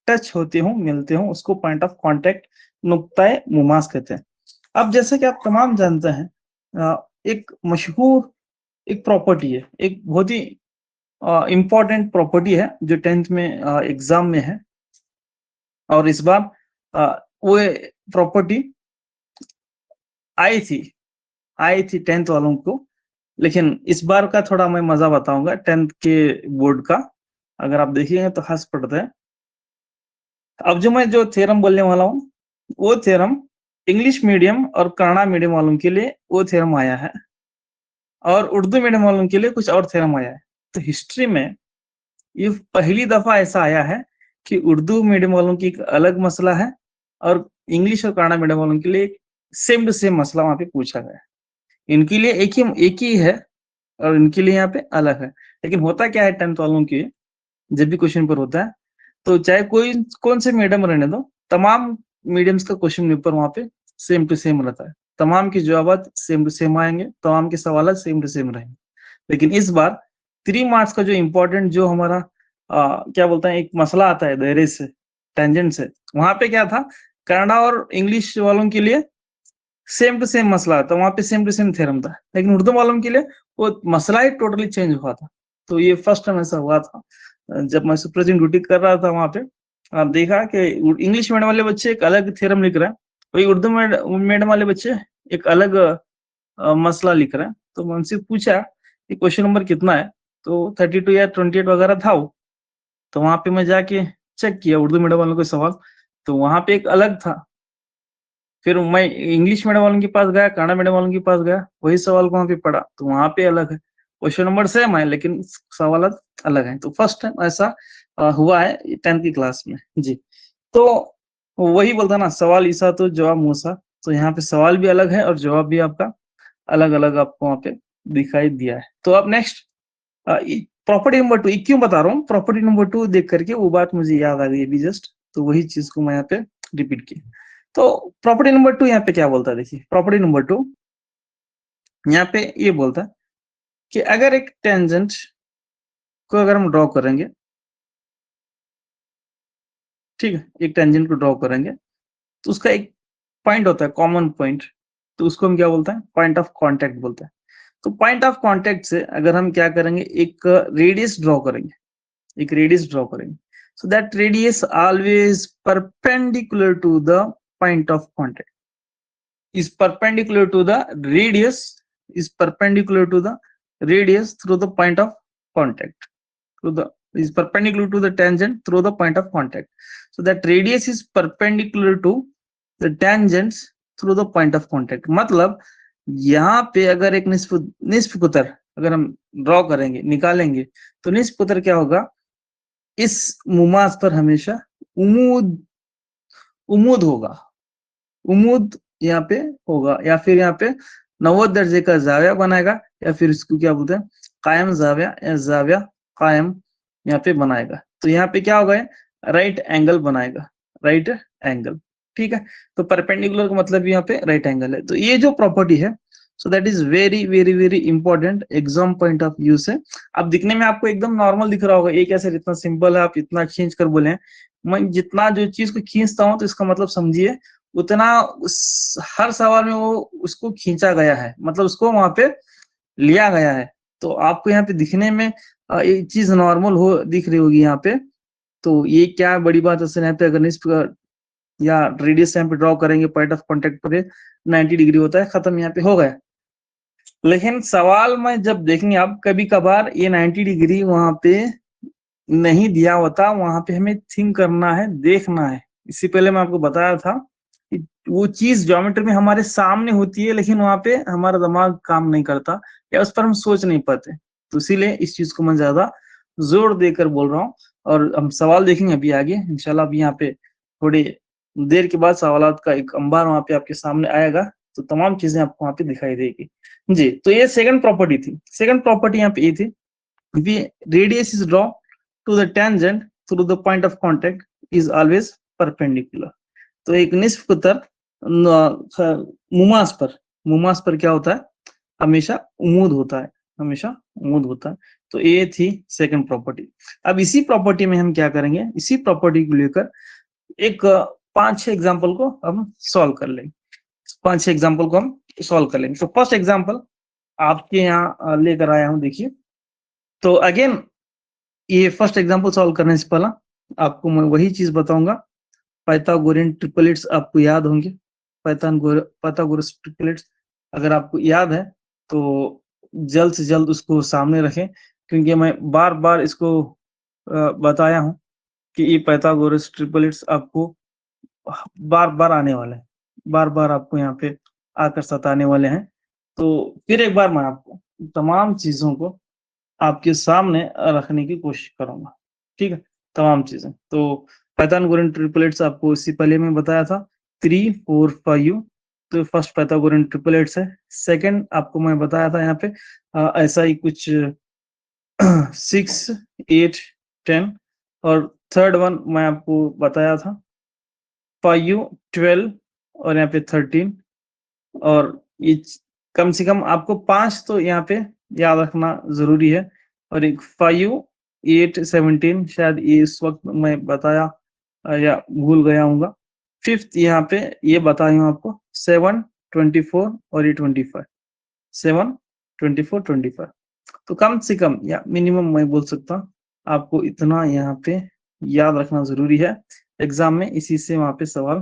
टच होते हो, मिलते हो, उसको पॉइंट ऑफ कांटेक्ट, नुक्ताए मुमास कहते हैं। अब जैसे कि आप तमाम जानते हैं, एक मशहूर एक प्रॉपर्टी है, एक बहुत ही इंपॉर्टेंट प्रॉपर्टी है जो 10th में एग्जाम में है, और इस बार वो प्रॉपर्टी आई थी 10th वालों को, लेकिन इस बार का थोड़ा मैं मजा बताऊंगा 10th के बोर्ड का, अगर आप देखिएगा तो हंस पड़ता है। अब जो मैं जो थ्योरम बोलने वाला हूँ, वो थ्योरम इंग्लिश मीडियम और कन्नड़ा मीडियम वालों के लिए वो थ्योरम आया है और उर्दू मीडियम वालों के लिए कुछ और थ्योरम आया है। तो हिस्ट्री में ये पहली दफा ऐसा आया है कि उर्दू मीडियम वालों की एक अलग मसला है और इंग्लिश और कन्नड़ा मीडियम वालों के लिए सेम टू सेम मसला वहां पे पूछा गया है। इनके लिए एक ही है और इनके लिए यहाँ पे अलग है। लेकिन होता क्या है 10th वालों के, जब भी क्वेश्चन पेपर होता है तो चाहे कोई कौन से मीडियम रहने दो, तमाम मीडियम्स का क्वेश्चन पेपर वहां पे सेम टू सेम रहता है। तमाम के जवाब सेम टू सेम आएंगे, तमाम के सवाल सेम टू सेम रहेंगे। लेकिन इस बार 3 मार्क्स का जो इम्पोर्टेंट जो हमारा क्या बोलते हैं एक मसला आता है दायरे से, टेंजेंट से, वहां पे क्या था, कन्नड़ा और इंग्लिश वालों के लिए सेम टू सेम मसला था, वहां पे सेम टू सेम थ्योरम था। लेकिन उर्दू वालों के लिए वो मसला ही टोटली चेंज हुआ था। तो ये फर्स्ट टाइम ऐसा हुआ था जब मैं सुपरवाइजिंग ड्यूटी कर रहा था वहां पे। आप देखा कि इंग्लिश मीडियम वाले बच्चे एक अलग थ्योरम लिख रहे हैं, वही उर्दू मीडियम वाले बच्चे एक अलग मसला लिख रहे हैं। तो मैं उनसे पूछा कि क्वेश्चन नंबर कितना है, तो 32 या 28 वगैरह था वो। तो वहां पे मैं जाके चेक किया उर्दू मीडियम वालों का सवाल, तो वहां पे एक अलग था। फिर मैं इंग्लिश मीडियम वालों के पास गया, कन्नड़ा मीडियम वालों के पास गया, वही सवाल को वहां पे पढ़ा, तो वहां पे अलग है। क्वेश्चन नंबर सेम है लेकिन सवाल अलग है। तो फर्स्ट टाइम ऐसा हुआ है 10th की क्लास में जी। तो वही बोलता ना, सवाल ईसा तो जवाब मूसा। तो यहाँ पे सवाल भी अलग है और जवाब भी आपका अलग अलग आपको वहां पे दिखाई दिया है। तो अब नेक्स्ट प्रॉपर्टी नंबर 2, क्यों बता रहा हूँ, प्रॉपर्टी नंबर 2 देख करके वो बात मुझे याद आ गई अभी जस्ट, तो वही चीज को मैं यहाँ पे रिपीट किया। तो प्रॉपर्टी नंबर 2 यहाँ पे क्या बोलता है, देखिए प्रॉपर्टी नंबर 2 यहाँ पे ये बोलता है कि अगर एक टेंजेंट को अगर हम ड्रॉ करेंगे, ठीक है, एक टेंजेंट को ड्रॉ करेंगे तो उसका एक पॉइंट होता है कॉमन पॉइंट, तो उसको हम क्या बोलते हैं, पॉइंट ऑफ कांटेक्ट बोलते हैं। तो पॉइंट ऑफ कांटेक्ट से अगर हम क्या करेंगे, एक रेडियस ड्रॉ करेंगे, एक रेडियस ड्रॉ करेंगे, so that radius always perpendicular to the point of contact, is perpendicular to the radius, is perpendicular to the radius through the point of contact, through the, is perpendicular to the tangent through the point of contact, so that radius is perpendicular to the tangents through the point of contact। मतलब यहाँ पे अगर एक निस्फ कुतर अगर हम ड्रॉ करेंगे, निकालेंगे, तो निस्फ कुतर क्या होगा, इस मुमास पर हमेशा उमूद होगा, उमूद यहाँ पे होगा, या फिर यहाँ पे 90 दर्जे का जाविया बनाएगा, या फिर इसको क्या बोलते हैं कायम जाविया या जाविया कायम यहाँ पे बनाएगा। तो यहाँ पे क्या होगा, राइट एंगल बनाएगा, राइट एंगल, ठीक है। तो परपेंडिकुलर का मतलब यहाँ पे राइट एंगल है। तो ये जो प्रॉपर्टी है, so that is very very very important exam point of view से। अब दिखने में आपको एकदम नॉर्मल दिख रहा होगा, ये कैसे इतना सिंपल है, आप इतना खींच कर बोले। मैं जितना जो चीज को खींचता हूँ तो इसका मतलब समझिए उतना उस हर सवाल में वो उसको खींचा गया है, मतलब उसको वहां पे लिया गया है। तो आपको यहाँ पे दिखने में एक चीज नॉर्मल हो दिख रही होगी यहाँ पे, तो ये क्या बड़ी बात है सर। यहाँ पे अगर इस या रेडियस यहाँ पे ड्रॉ करेंगे पॉइंट ऑफ कॉन्टेक्ट पर 90 डिग्री होता है, खत्म, यहाँ पे हो गया। लेकिन सवाल में जब देखेंगे आप, कभी कभार ये 90 डिग्री वहां पे नहीं दिया होता, वहां पे हमें थिंक करना है, देखना है। इससे पहले मैं आपको बताया था कि वो चीज ज्योमेट्री में हमारे सामने होती है लेकिन वहां पे हमारा दिमाग काम नहीं करता या उस पर हम सोच नहीं पाते। तो इसीलिए इस चीज को मैं ज्यादा जोर देकर बोल रहा हूँ। और हम सवाल देखेंगे अभी आगे इंशाल्लाह। अभी यहाँ पे थोड़ी देर के बाद सवालात का एक अंबार वहां पे आपके सामने आएगा, तो तमाम चीजें आपको वहां पे दिखाई देगी जी। तो ये सेकंड प्रॉपर्टी थी। सेकंड प्रॉपर्टी यहाँ पे ये थी, radius is draw to the tangent through the point of contact is always perpendicular। तो एक निस्फ कुतर मुमास पर क्या होता है, हमेशा उमूद होता है, हमेशा उमूद होता है। तो ये थी सेकंड प्रॉपर्टी। अब इसी प्रॉपर्टी में हम क्या करेंगे, इसी प्रॉपर्टी को लेकर एक 5-6 एग्जाम्पल को हम सॉल्व कर लेंगे, 5-6 एग्जाम्पल को हम सॉल्व कर लेंगे। तो फर्स्ट एग्जाम्पल आपके यहाँ लेकर आया हूं, देखिए। तो अगेन ये फर्स्ट एग्जांपल सॉल्व करने से पहला आपको मैं वही चीज बताऊंगा, पाइथागोरियन ट्रिपलेट्स आपको याद होंगे। पाइथागोरस ट्रिपलेट्स अगर आपको याद है तो जल्द से जल्द उसको सामने रखें, क्योंकि मैं बार बार इसको बताया हूं कि ये पाइथागोरस ट्रिपलेट्स आपको बार बार आने वाले हैं, बार बार आपको यहाँ पे आकर सताने वाले हैं। तो फिर एक बार मैं आपको तमाम चीजों को आपके सामने रखने की कोशिश करूंगा, ठीक है, तमाम चीजें। तो पाइथागोरन ट्रिपलेट्स आपको इससे पहले मैं बताया था 3 4 5, तो फर्स्ट पाइथागोरन ट्रिपलेट्स है। सेकंड आपको मैं बताया था यहाँ पे ऐसा ही कुछ 6 8 10, और थर्ड वन मैं आपको बताया था 5 12 और यहाँ पे 13, और ये कम से कम आपको 5 तो यहाँ पे याद रखना जरूरी है, और एक 5 8 17 शायद ये इस वक्त मैं बताया या भूल गया हूँ। फिफ्थ यहाँ पे ये बताया हूँ आपको 7 24 और ये 25, 7 24 25। तो कम से कम या मिनिमम मैं बोल सकता हूँ आपको इतना यहाँ पे याद रखना जरूरी है। एग्जाम में इसी से वहां पे सवाल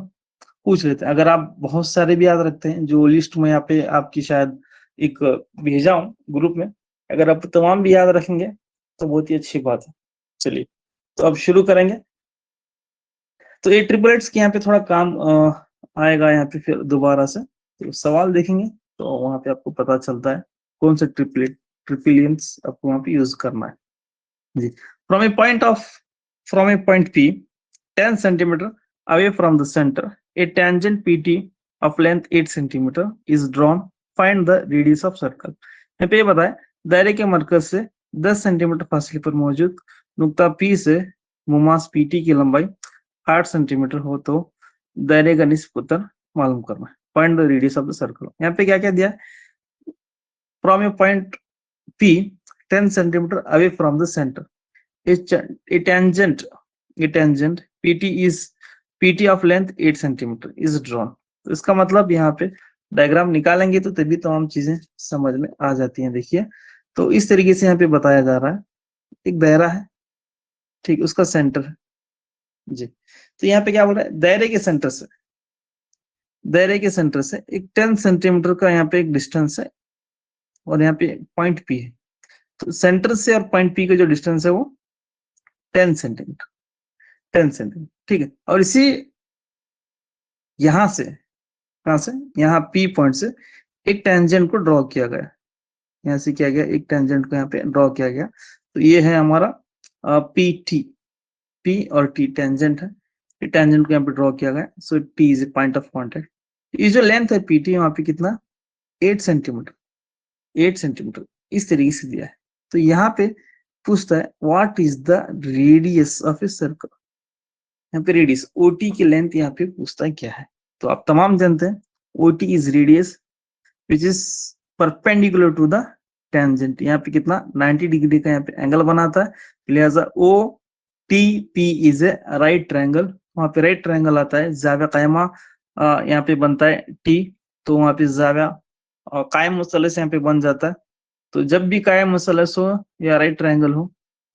पूछ लेते हैं। अगर आप बहुत सारे भी याद रखते हैं, जो लिस्ट में यहाँ पे आपकी शायद एक भेजा हूँ ग्रुप में, अगर आप तमाम भी याद रखेंगे तो बहुत ही अच्छी बात है। चलिए, तो अब शुरू करेंगे। तो ये ट्रिपलेट्स के यहाँ पे थोड़ा काम आएगा यहाँ पे फिर दोबारा से, तो सवाल देखेंगे तो वहां पे आपको पता चलता है कौन सा ट्रिपलियंस आपको वहां पे यूज करना है जी। From A point P 10 centimeter away from the center, a tangent PT of length 8 centimeter is drawn. Find the radius of circle. यहाँ पे ये बताए दायरे के मरकज से 10 सेंटीमीटर फासले पर मौजूद नुक्ता P से मुमास PT की लंबाई 8 सेंटीमीटर हो तो दायरे का निस्ब उत्तर मालूम करना है। Find the radius of the circle. यहाँ पे क्या क्या दिया है? From A point P 10 centimeter away from the center, a tangent PT of length 8 centimeter is drawn। तो इसका मतलब यहाँ पे डायग्राम निकालेंगे तो तभी तमाम चीजें समझ में आ जाती हैं। देखिए, तो इस तरीके से यहाँ पे बताया जा रहा है, एक दायरा है, ठीक, उसका सेंटर है जी। तो यहाँ पे क्या बोल रहा है? दायरे के सेंटर से एक 10 सेंटीमीटर का यहाँ पे एक डिस्टेंस है, और यहाँ पे पॉइंट P है। तो सेंटर से और पॉइंट P का जो डिस्टेंस है वो 10 सेंटीमीटर, 10 सेंटीमीटर, ठीक है। और इसी यहां से, कहां से, यहाँ P पॉइंट से एक टेंजेंट को ड्रॉ किया गया। यहाँ से किया गया, एक टेंजेंट को यहाँ पे ड्रॉ किया गया। तो ये है हमारा PT, P और T टेंजेंट है, टेंजेंट को यहाँ पे ड्रॉ किया गया। सो T is a point of contact. ये जो लेंथ है PT वहां पे कितना, 8 सेंटीमीटर, 8 सेंटीमीटर इस तरीके से दिया है। तो यहाँ पे पूछता है what is the radius of a circle. यहाँ पे रेडियस OT की लेंथ यहाँ पे पूछता है क्या है। तो आप तमाम जानते हैं OT is radius which is perpendicular to the tangent. यहाँ पे कितना 90 डिग्री का यहाँ पे एंगल बनाता है, लिहाजा OTP is a right triangle. वहां पे राइट ट्रायंगल आता है, जाविया कायमा यहाँ पे बनता है T, तो वहां पे जाविया कायम मुसलस यहाँ पे बन जाता है। तो जब भी कायम मुसलस हो या राइट ट्रायंगल हो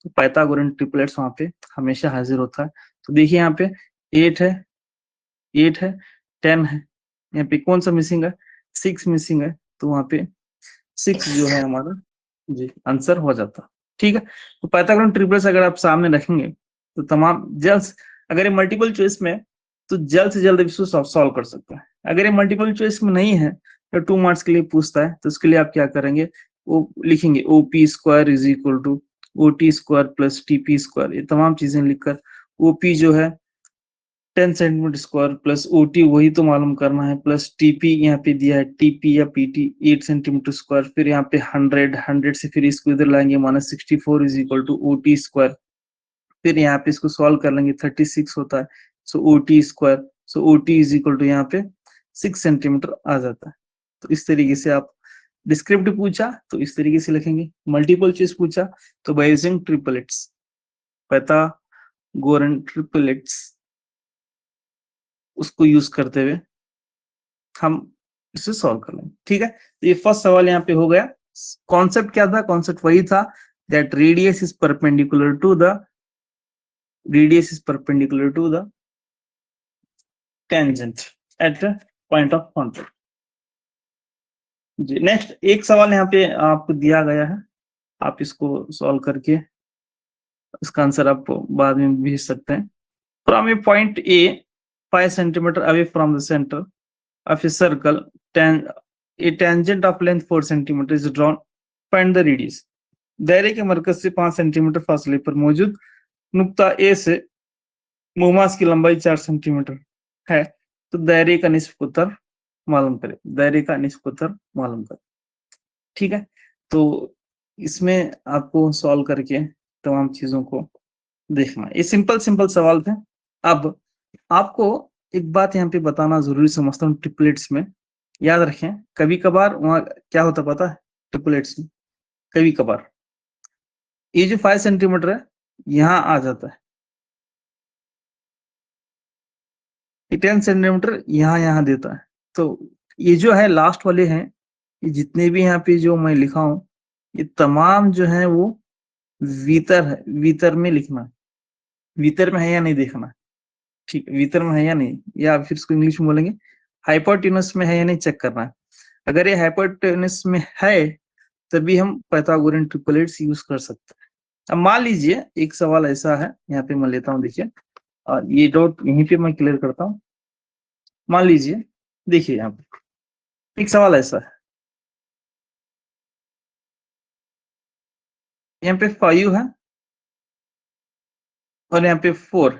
तो पाइथागोरन ट्रिपलेट्स वहां पे हमेशा हाजिर होता है। तो देखिए यहाँ पे 8 है, 8 है, 10 है, यहाँ पे कौन सा मिसिंग है, 6 मिसिंग है। तो वहां पे 6 जो है हमारा जी आंसर हो जाता, ठीक है। तो पाइथागोरन ट्रिपलेट्स अगर आप सामने रखेंगे तो तमाम जल्द, अगर ये मल्टीपल चॉइस में तो जल्द से जल्द इसको सॉल्व कर सकते हैं। अगर ये मल्टीपल चॉइस में नहीं है तो 2 मार्क्स के लिए पूछता है, तो उसके लिए आप क्या करेंगे, वो लिखेंगे OP square is equal to OT square plus TP square. ये तमाम चीजें लिखकर OP जो है 10 सेंटीमीटर स्क्वायर प्लस OT वही तो मालूम करना है, प्लस TP यहाँ पे दिया है TP या PT 8 सेंटीमीटर स्क्वायर, फिर यहाँ पे 100 से फिर इसको इधर लाएंगे -64 is equal to OT square. फिर यहाँ पे इसको सॉल्व कर लेंगे 36 होता है, so OT square, so OT is equal to यहाँ पे 6 सेंटीमीटर आ जाता है। तो इस तरीके से आप डिस्क्रिप्टिव पूछा तो इस तरीके से लिखेंगे, मल्टीपल चॉइस पूछा तो by using triplets, Pythagorean triplets उसको यूज करते हुए हम इसे सॉल्व कर लेंगे, ठीक है। तो ये फर्स्ट सवाल यहाँ पे हो गया। कॉन्सेप्ट क्या था, कॉन्सेप्ट वही था that radius is perpendicular to the tangent at point of contact जी। नेक्स्ट एक सवाल यहाँ पे आपको दिया गया है, आप इसको सॉल्व करके इसका आंसर आप बाद में भेज सकते हैं। From A point A 5 centimetre away from the centre, of a circle, a tangent of length 4 cm is drawn. Find the radius. दायरे के मरकज से 5 सेंटीमीटर फासले पर मौजूद नुक्ता ए से मोमास की लंबाई 4 सेंटीमीटर है, तो दायरे का निस्फ उत्तर मालूम करें। दायरे का निस्फ उत्तर मालूम करें। ठीक है, तो इसमें आपको सॉल्व करके तमाम चीजों को देखना। ये सिंपल सवाल थे। अब आपको एक बात यहाँ पे बताना जरूरी समझता हूँ, ट्रिपलेट्स में याद रखें, कभी कभार वहां क्या होता पता है, ट्रिपलेट्स में कभी कभार ये जो 5 सेंटीमीटर है यहाँ आ जाता है, 10 सेंटीमीटर यहाँ देता है। तो ये जो है लास्ट वाले हैं, ये जितने भी यहाँ पे जो मैं लिखा हूं, ये तमाम जो है वो वितर है, वितर में लिखना है, वितर में है या नहीं देखना है। ठीक है, वितर में है या नहीं, या फिर इसको इंग्लिश में बोलेंगे हाइपोटेनस में है या नहीं चेक करना है। अगर ये हाइपोटेनस में है तभी हम पाइथागोरन ट्रिपलेट्स यूज कर सकते हैं। अब मान लीजिए एक सवाल ऐसा है, यहाँ पे मैं लेता हूँ, देखिए, और ये डॉट यहीं पे मैं क्लियर करता हूँ। मान लीजिए, देखिए यहाँ पे एक सवाल ऐसा है, यहाँ पे 5 है और यहाँ पे 4,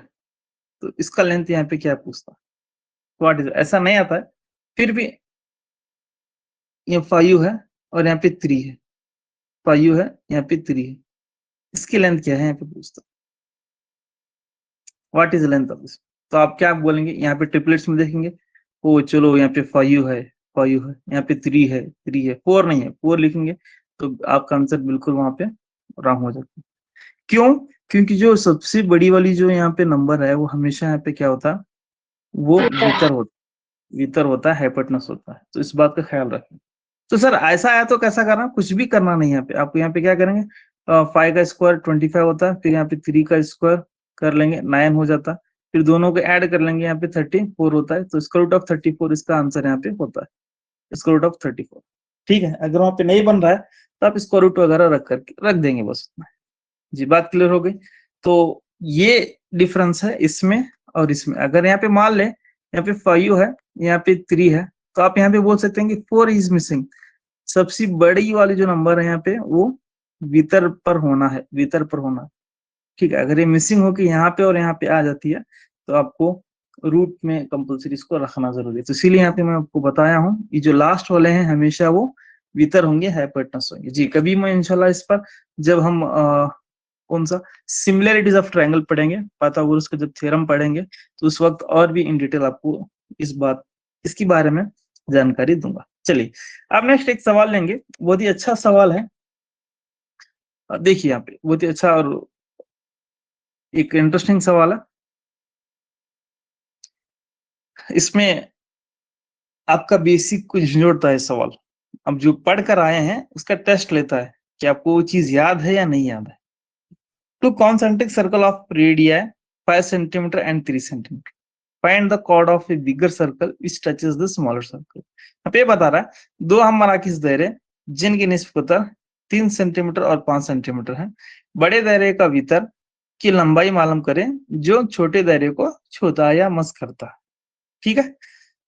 तो इसका लेंथ यहाँ पे क्या पूछता, व्हाट इज, ऐसा नहीं आता है, फिर भी ये 5 है और यहाँ पे 3 है, 5 है यहाँ पे 3 है, इसकी लेंथ क्या है यहाँ पे पूछता, what is length of this. तो आप क्या बोलेंगे, यहाँ पे ट्रिपलेट्स में देखेंगे, ओ चलो यहाँ पे 5 है, 5 है, यहाँ पे 3 है, 3 है, 4 नहीं है, 4 लिखेंगे तो आपका आंसर बिल्कुल वहां पे रॉन्ग हो जाता है। क्यों? क्योंकि जो सबसे बड़ी वाली जो यहाँ पे नंबर है वो हमेशा यहाँ पे क्या होता है, वो वितर होता है, हाइपोटेनस होता है। तो इस बात का ख्याल रखें। तो सर ऐसा आया तो कैसा करना, कुछ भी करना नहीं, यहाँ पे आपको यहाँ पे क्या करेंगे, 5 का स्क्वायर 25 होता है, फिर यहाँ पे 3 का स्क्वायर कर लेंगे 9 हो जाता है, फिर दोनों को ऐड कर लेंगे, यहाँ पे 34 होता है, तो स्क्वायर रूट ऑफ 34 इसका आंसर यहाँ पे होता है, स्क्वायर रूट ऑफ 34। ठीक है, अगर वहां पे नहीं बन रहा है तो आप स्क्वायर रूट वगैरह रख देंगे बस। जी, बात क्लियर हो गई। तो ये डिफरेंस है इसमें और इसमें। अगर यहाँ पे मान ले यहाँ पे 5 है, यहाँ पे 3 है, तो आप यहाँ पे बोल सकते हैं कि 4 इज मिसिंग। सबसे बड़ी वाली जो नंबर है यहाँ पे वो वितर पर होना है, वितर पर होना है। ठीक है, अगर ये मिसिंग हो के यहाँ पे और यहाँ पे आ जाती है तो आपको रूट में कंपल्सरी इसको रखना जरूरी है। तो इसीलिए यहाँ पे मैं आपको बताया हूँ, ये जो लास्ट वाले हैं हमेशा वो वितर होंगे, हाइपोटेनस होंगे। जी, कभी मैं इंशाल्लाह इस पर जब हम कौन सा सिमिलरिटीज ऑफ ट्रायंगल पढ़ेंगे, पाइथागोरस का जब थ्योरम पढ़ेंगे, तो उस वक्त और भी इन डिटेल आपको इसके बारे में जानकारी दूंगा। चलिए, अब नेक्स्ट एक सवाल लेंगे, बहुत ही अच्छा सवाल है। देखिए यहाँ पे बहुत ही अच्छा और एक इंटरेस्टिंग सवाल है। इसमें आपका बेसिक कुछ जोड़ता है सवाल। अब जो पढ़कर आए हैं उसका टेस्ट लेता है कि आपको वो चीज याद है या नहीं याद है। Two concentric circle of radii 5 centimetre and 3 centimetre, find the chord of a bigger circle which touches the smaller circle. अब ये बता रहा है दो हम मराकिस दायरे जिनकी निस्बत 3 सेंटीमीटर और 5 सेंटीमीटर है, बड़े दायरे का वितर की लंबाई मालूम करें जो छोटे दायरे को छूता या मस करता है। ठीक है,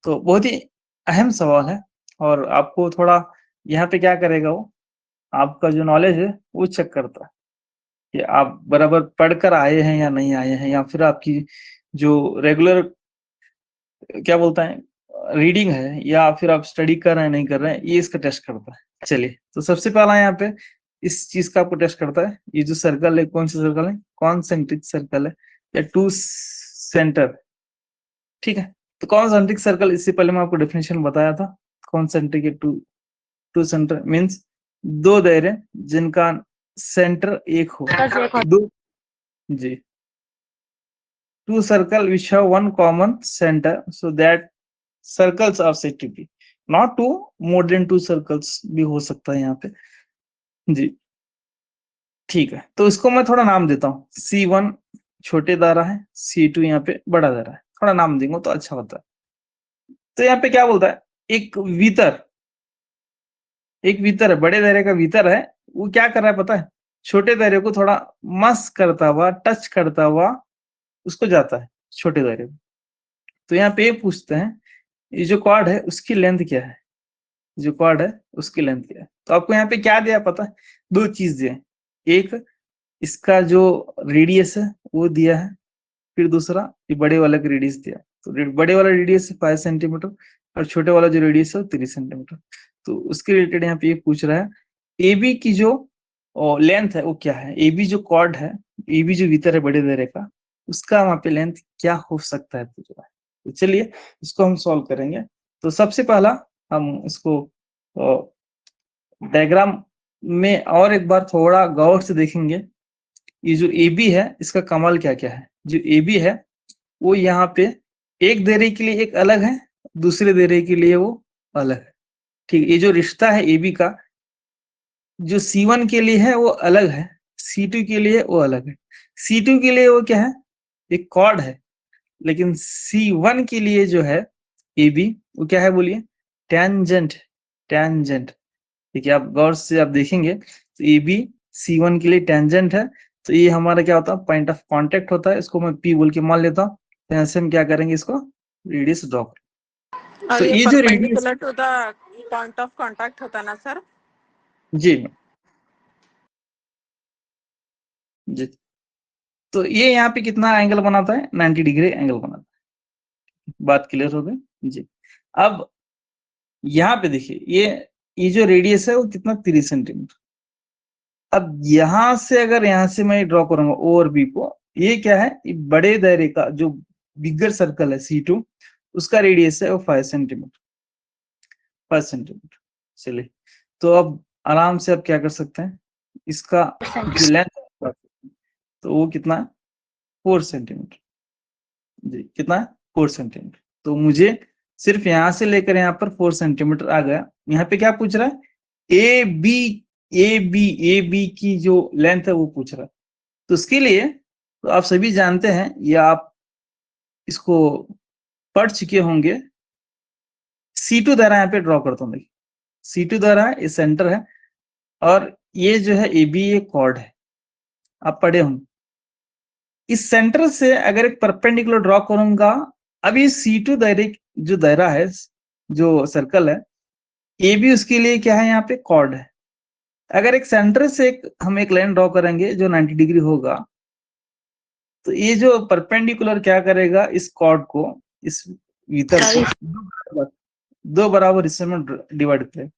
तो बहुत ही अहम सवाल है और आपको थोड़ा यहाँ पे क्या करेगा, वो आपका जो नॉलेज है वो चेक करता है कि आप बराबर पढ़कर आए हैं या नहीं आए हैं, या फिर आपकी जो रेगुलर क्या बोलता है रीडिंग है, या फिर आप स्टडी कर रहे हैं नहीं कर रहे हैं, ये इसका टेस्ट करता है। चलिए, तो सबसे पहला यहाँ पे इस चीज का आपको टेस्ट करता है, ये जो सर्कल है कौन सा सर्कल है, कॉन्सेंट्रिक सर्कल है या टू सेंटर। ठीक है, तो कॉन्सेंट्रिक सर्कल इससे पहले मैं आपको डेफिनेशन बताया था, कॉन्सेंट्रिक टू सेंटर मीन्स दो दायरे जिनका सेंटर एक हो, दो, जी, two circle which have one common center so that circles are said to be, not two, more than two circles भी हो सकता है यहाँ पे। जी, ठीक है, तो इसको मैं थोड़ा नाम देता हूँ। C1 छोटे दायरा है, C2 यहाँ पे बड़ा दायरा है, थोड़ा नाम देंगे तो अच्छा होता है। तो यहाँ पे क्या बोलता है, एक वितर है, बड़े दायरे का वितर है, वो क्या कर रहा है पता है, छोटे दायरे को थोड़ा मस करता हुआ, टच करता हुआ उसको जाता है छोटे दायरे में। तो यहाँ पे पूछते हैं ये जो कॉर्ड है उसकी लेंथ क्या है, जो कॉर्ड है उसकी लेंथ क्या है। तो आपको यहाँ पे क्या दिया पता है, दो चीज दिए, एक इसका जो रेडियस है वो दिया है, फिर दूसरा ये बड़े वाला का रेडियस दिया। तो बड़े वाला रेडियस 5 सेंटीमीटर और छोटे वाला जो रेडियस है 3 सेंटीमीटर। तो उसके रिलेटेड यहाँ पे ये पूछ रहा है ए बी की जो लेंथ है वो क्या है, ए बी जो कॉर्ड है, ए बी जो भीतर है बड़े दायरे का, उसका वहां पे लेंथ क्या हो सकता है पूछ रहा है। तो चलिए इसको हम सॉल्व करेंगे। तो सबसे पहला हम इसको डायग्राम में और एक बार थोड़ा गौर से देखेंगे। ये जो ए बी है इसका कमाल क्या क्या है। जो ए बी है वो यहाँ पे एक दायरे के लिए एक अलग है, दूसरे दायरे के लिए वो अलग है। ठीक, ये जो रिश्ता है ए बी का, जो C1 के लिए है वो अलग है, C2 के लिए वो अलग है। C2 के लिए वो क्या है, एक कॉर्ड है, लेकिन C1 के लिए जो है ए बी वो क्या है बोलिए, टेंजेंट। टेंजेंट, ठीक है, आप गौर से आप देखेंगे तो ए बी C1 के लिए टेंजेंट है। तो ये हमारा क्या होता है, पॉइंट ऑफ कांटेक्ट होता है, इसको मैं P बोल के मान लेता हूँ। तो यहाँ से हम क्या करेंगे, इसको रेडियस ड्रॉ करेंगे। और तो ये ये जो radius, perpendicular to the point of contact होता है ना सर? जी जी, तो ये यहाँ पे कितना एंगल बनाता है, 90 डिग्री एंगल बनाता है। बात क्लियर हो गई जी। अब यहाँ पे देखिए ये जो रेडियस है वो कितना, 30 सेंटीमीटर। अब यहाँ से अगर यहाँ से मैं ड्रॉ करूंगा ओ और बी को, ये क्या है, ये बड़े दायरे का जो बिगर सर्कल है C2, उसका रेडियस है वो 5 सेंटीमीटर, 5 सेंटीमीटर। चलिए, तो अब आराम से अब क्या कर सकते हैं, इसका जो लेंथ, तो वो कितना है, 4 सेंटीमीटर। जी कितना है, 4 सेंटीमीटर। तो मुझे सिर्फ यहाँ से लेकर यहाँ पर 4 सेंटीमीटर आ गया। यहाँ पे क्या पूछ रहा है, ए बी, ए बी की जो लेंथ है वो पूछ रहा है। तो उसके लिए तो आप सभी जानते हैं या आप इसको पढ़ चुके होंगे, C2 द्वारा यहाँ पे ड्रॉ करता हूँ। देखिए C2 द्वारा है, ये सेंटर है, और ये जो है ए बी, ये कॉर्ड है, आप पढ़े होंगे। इस सेंटर से अगर एक परपेंडिकुलर ड्रॉ करूंगा, अब ये C2 दायरे जो दायरा है, जो सर्कल है, ए बी उसके लिए क्या है, यहाँ पे कॉर्ड है। अगर एक सेंटर से हम एक लाइन ड्रॉ करेंगे जो 90 डिग्री होगा, तो ये जो परपेंडिकुलर क्या करेगा, इस कॉर्ड को, इस भीतर को दो बराबर हिस्से में डिवाइड करेगा।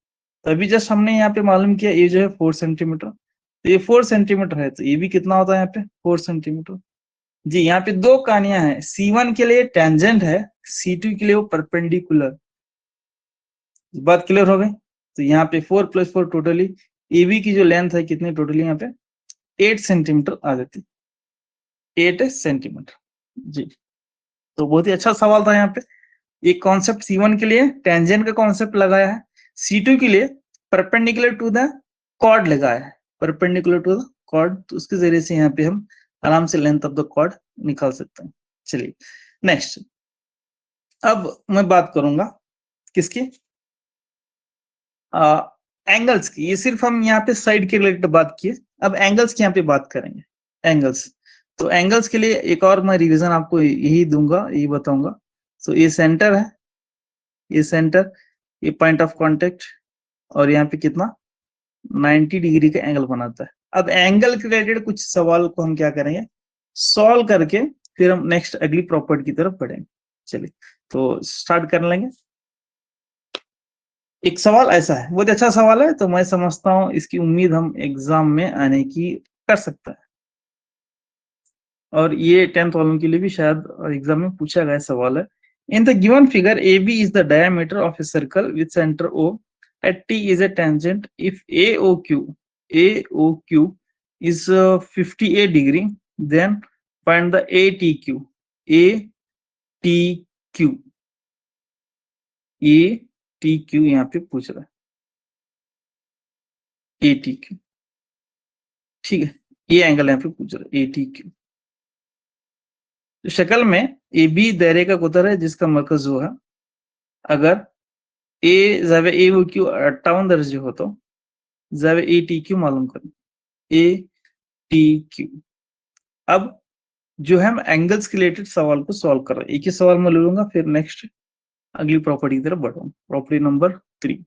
तो अभी जस्ट हमने यहाँ पे मालूम किया ये जो है 4 सेंटीमीटर, तो ये 4 सेंटीमीटर है, तो ये भी कितना होता है यहाँ पे, 4 सेंटीमीटर। जी यहाँ पे दो कहानियां हैं, C1 के लिए टेंजेंट है, C2 के लिए वो परपेंडिकुलर। बात क्लियर हो गई। तो यहाँ पे 4 + 4 टोटली AB की जो लेंथ है कितनी, टोटली यहाँ पे 8 सेंटीमीटर आ जाती, 8 सेंटीमीटर। जी, तो बहुत ही अच्छा सवाल था। यहाँ पे एक कॉन्सेप्ट C1 के लिए टेंजेंट का कॉन्सेप्ट लगाया है, C2 के लिए परपेंडिकुलर टू द कॉर्ड लगाया है, परपेंडिकुलर टू द कॉर्ड। तो उसके जरिए से यहाँ पे हम आराम से लेंथ ऑफ द कॉर्ड निकाल सकते हैं। चलिए नेक्स्ट, अब मैं बात करूंगा किसकी, एंगल्स की। ये सिर्फ हम यहाँ पे साइड के रिलेटेड बात किए, अब एंगल्स की यहाँ पे बात करेंगे। एंगल्स, तो एंगल्स के लिए एक और मैं रिवीजन आपको यही दूंगा, यही बताऊंगा। तो ये सेंटर है, ये सेंटर, ये पॉइंट ऑफ कांटेक्ट, और यहाँ पे कितना 90 डिग्री का एंगल बनाता है। अब एंगल के रिलेटेड कुछ सवाल को हम क्या करेंगे, सॉल्व करके फिर हम नेक्स्ट अगली प्रॉपर्टी की तरफ बढ़ेंगे। चलिए तो स्टार्ट कर लेंगे। एक सवाल ऐसा है, बहुत अच्छा सवाल है, तो मैं समझता हूँ इसकी उम्मीद हम एग्जाम में आने की कर सकते हैं, और ये 10th वालों के लिए भी शायद एग्जाम में पूछा गया सवाल है। In the given figure A B is the diameter of a circle with centre O at T is a tangent if AOQ is 58 degree, then find the ATQ. ATQ, ATQ यहाँ पे पूछ रहा है, ATQ, ठीक है, ये एंगल यहाँ पे पूछ रहा है ATQ। तो शक्ल में ए बी दायरे का कुतर है जिसका मरकज वो है, अगर ए जावे AOQ 58 दर्जे हो तो जावे ATQ मालूम करें, ATQ। अब जो है हम एंगल्स के रिलेटेड सवाल को सॉल्व कर रहे हैं, एक ही सवाल में ले लूंगा, फिर नेक्स्ट अगली प्रॉपर्टी की तरफ बढ़ो, प्रॉपर्टी नंबर 3।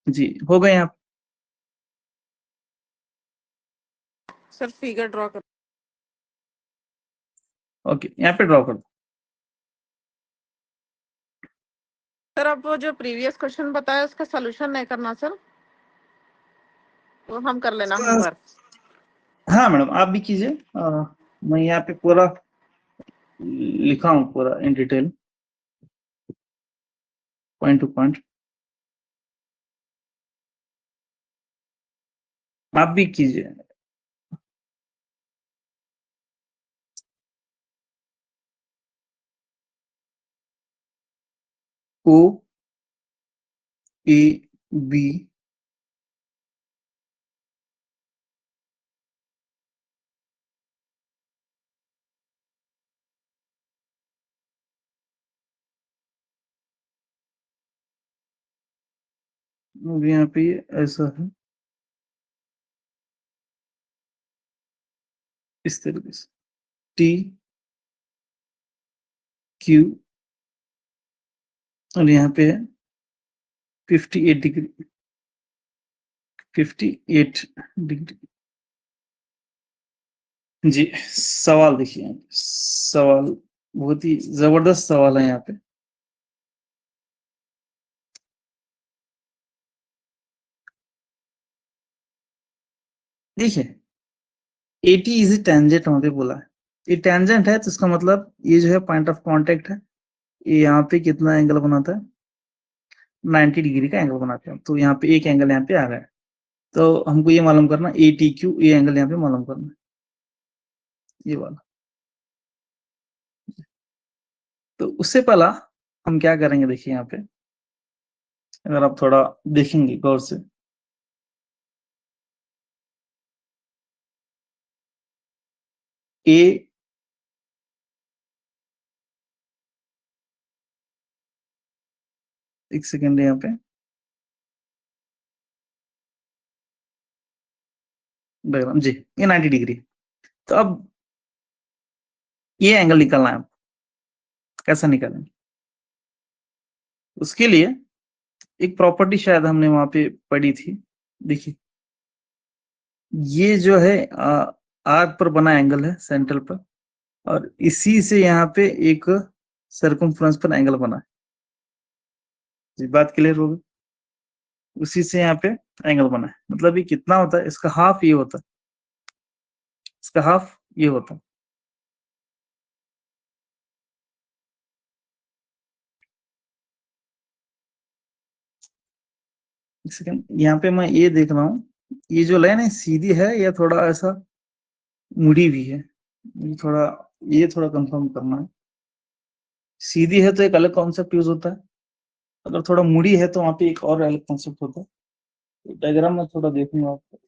जी हो गए आप? सर फिगर ड्रॉ कर। ओके, यहाँ पे ड्रॉ कर दो। सर अब वो जो प्रीवियस क्वेश्चन बताया उसका सोल्यूशन नहीं करना सर, वो हम कर लेना होमवर्क। हाँ मैडम, आप भी कीजिए। मैं यहाँ पे पूरा लिखा हूँ, पूरा in detail, point two point. आप भी कीजिए। ओ ए बी यहाँ पे ऐसा है, इस तरीके से टी क्यू, और यहाँ पे है 58 डिग्री, 58 डिग्री। जी सवाल देखिए, सवाल बहुत ही जबरदस्त सवाल है यहाँ पे। देखिए एटी इज ए टेंजेंट, वहां पे बोला है ये टेंजेंट है, तो इसका मतलब ये जो है पॉइंट ऑफ कांटेक्ट है, ये यहाँ पे कितना एंगल बनाता है, 90 डिग्री का एंगल बनाते हैं। तो यहाँ पे एक एंगल यहाँ पे आ गया, तो हमको ये मालूम करना ए टी क्यू, ये एंगल यहाँ पे मालूम करना है, ये वाला। तो उससे पहला हम क्या करेंगे, देखिए यहाँ पे अगर आप थोड़ा देखेंगे गौर से, ए एक सेकेंड यहाँ पे डायग्राम, जी ये 90 डिग्री। तो अब ये एंगल निकालना है, कैसा निकालेंगे? उसके लिए एक प्रॉपर्टी शायद हमने वहां पे पढ़ी थी, देखिए ये जो है आर्क पर बना एंगल है सेंटर पर, और इसी से यहाँ पे एक सर्कमफ्रेंस पर एंगल बना है। जी बात क्लियर होगी? उसी से यहाँ पे एंगल बना है, मतलब ये कितना होता है, इसका हाफ ये होता है, इसका हाफ ये होता है। एक सेकंड, यहाँ पे मैं ये देख रहा हूँ, ये जो लाइन है सीधी है या थोड़ा ऐसा मुड़ी भी है, ये थोड़ा कंफर्म करना है। सीधी है तो एक अलग कॉन्सेप्ट यूज होता है, अगर थोड़ा मुड़ी है तो वहां पे एक और अलग कॉन्सेप्ट होता है। डायग्राम में थोड़ा देखूंगा आपको।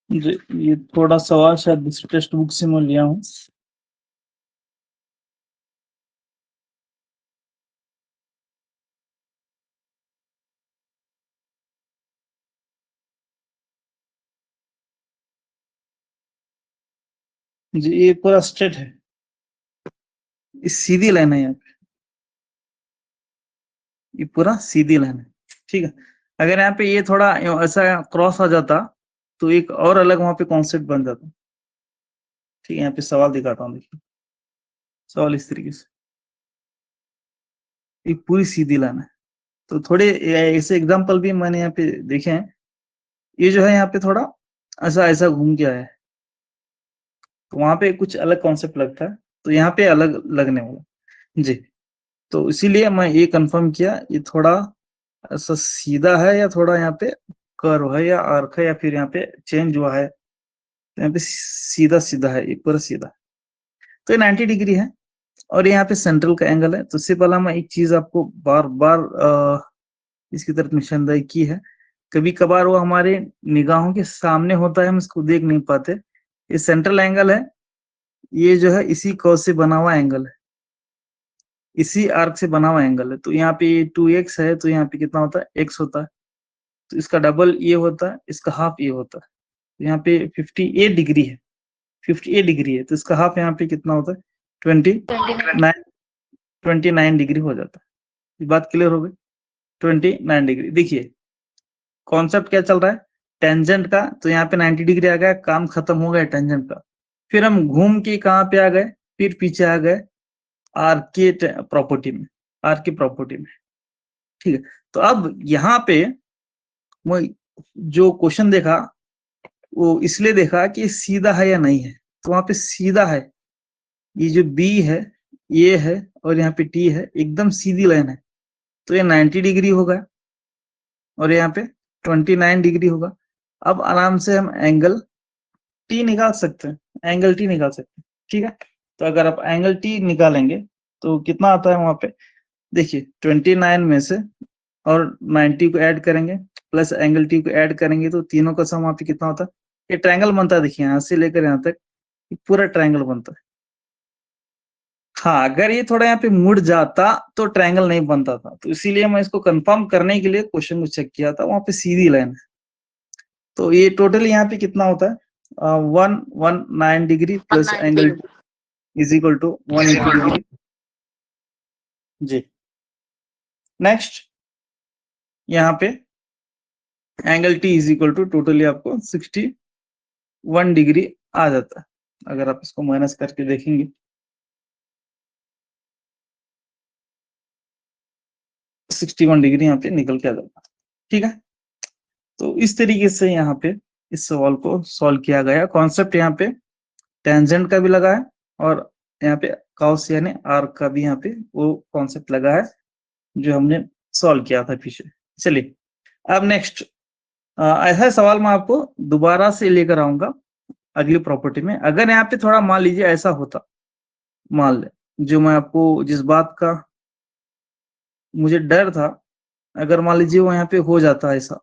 जी ये थोड़ा सवाल शायद दूसरी टेक्स्ट बुक से मैं लिया हूँ। जी ये पूरा स्ट्रेट है, ये सीधी लाइन है यहाँ पे, ये पूरा सीधी लाइन है, ठीक है। अगर यहाँ पे ये थोड़ा ऐसा क्रॉस आ जाता तो एक और अलग वहां पे कॉन्सेप्ट बन जाता, ठीक है। यहाँ पे सवाल दिखाता हूँ, देखिए सवाल इस तरीके से, एक पूरी सीधी लाइन है। तो थोड़े ऐसे एग्जाम्पल भी मैंने यहाँ पे देखे हैं, ये जो है यहाँ पे थोड़ा ऐसा ऐसा घूम के आया है, तो वहां पे कुछ अलग कॉन्सेप्ट लगता है। तो यहाँ पे अलग लगने वाला जी। तो इसीलिए मैं ये कंफर्म किया, ये थोड़ा ऐसा सीधा है या थोड़ा यहाँ पे कर्व है या आर्क है या फिर यहाँ पे चेंज हुआ है, तो यहाँ पे सीधा सीधा है, ये पूरा सीधा। तो ये 90 डिग्री है और यहाँ पे सेंट्रल का एंगल है। तो इससे पहला मैं एक चीज आपको बार बार इसकी तरफ निशानदेही की है, कभी कभार वो हमारे निगाहों के सामने होता है, हम इसको देख नहीं पाते। ये सेंट्रल एंगल है, ये जो है इसी कर्व से बना हुआ एंगल है, इसी आर्क से बना हुआ एंगल है। तो यहाँ पे 2x है, तो यहाँ पे कितना होता है, x होता है। तो इसका डबल ये होता है, इसका हाफ ये होता है। तो यहाँ पे 58 डिग्री है, 58 डिग्री है, तो इसका हाफ यहाँ पे कितना होता है, 29 डिग्री हो जाता है। ये बात क्लियर हो गई, 29 डिग्री। देखिए कॉन्सेप्ट क्या चल रहा है, टेंजेंट का, तो यहाँ पे 90 डिग्री आ गया, काम खत्म हो गया टेंजेंट का। फिर हम घूम के कहाँ पे आ गए, फिर पीछे आ गए आर के प्रॉपर्टी में, आर की प्रॉपर्टी में, ठीक है। तो अब यहाँ पे मैं जो क्वेश्चन देखा वो इसलिए देखा कि सीधा है या नहीं है, तो वहां पे सीधा है, ये जो बी है ये है और यहाँ पे टी है, एकदम सीधी लाइन है। तो ये 90 डिग्री होगा और यहाँ पे 29 डिग्री होगा। अब आराम से हम एंगल टी निकाल सकते हैं, एंगल टी निकाल सकते हैं, ठीक है। तो अगर आप एंगल टी निकालेंगे तो कितना आता है वहां पे, देखिए 29 में से और 90 को ऐड करेंगे प्लस एंगल टी को ऐड करेंगे, तो तीनों का सम वहां पे कितना होता है, ये ट्रायंगल बनता है। देखिए यहाँ से लेकर यहाँ तक पूरा ट्रायंगल बनता है। हाँ, अगर ये थोड़ा यहाँ पे मुड़ जाता तो ट्रायंगल नहीं बनता था, तो इसीलिए मैं इसको कंफर्म करने के लिए क्वेश्चन को चेक किया था, वहां पे सीधी लाइन है। तो ये टोटल यहाँ पे कितना होता है, 119 degree plus angle is equal to 180 degree जी। नेक्स्ट यहाँ पे angle T is equal to totally आपको 61 डिग्री आ जाता है। अगर आप इसको माइनस करके देखेंगे 61 डिग्री यहाँ पे निकल के आ जाता है, ठीक है। तो इस तरीके से यहाँ पे इस सवाल को सॉल्व किया गया। कॉन्सेप्ट यहाँ पे टेंजेंट का भी लगा है और यहाँ पे कॉस यानी आर्क का भी यहाँ पे वो कॉन्सेप्ट लगा है जो हमने सॉल्व किया था पीछे। चलिए अब नेक्स्ट ऐसा सवाल मैं आपको दोबारा से लेकर आऊंगा अगली प्रॉपर्टी में। अगर यहाँ पे थोड़ा मान लीजिए ऐसा होता, मान ले जो मैं आपको जिस बात का मुझे डर था, अगर मान लीजिए वो यहाँ पे हो जाता ऐसा,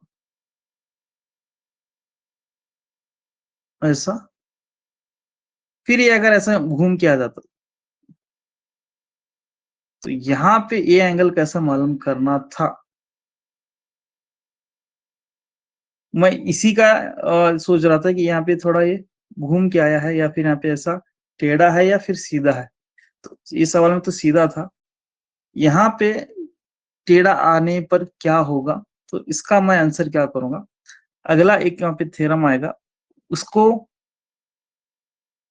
ऐसा फिर ये अगर ऐसा घूम के आ जाता, तो यहाँ पे ये एंगल कैसा मालूम करना था। मैं इसी का सोच रहा था कि यहाँ पे थोड़ा ये घूम के आया है या फिर यहाँ पे ऐसा टेढ़ा है या फिर सीधा है। तो इस सवाल में तो सीधा था, यहाँ पे टेढ़ा आने पर क्या होगा, तो इसका मैं आंसर क्या करूंगा, अगला एक यहाँ पे थ्योरम आएगा उसको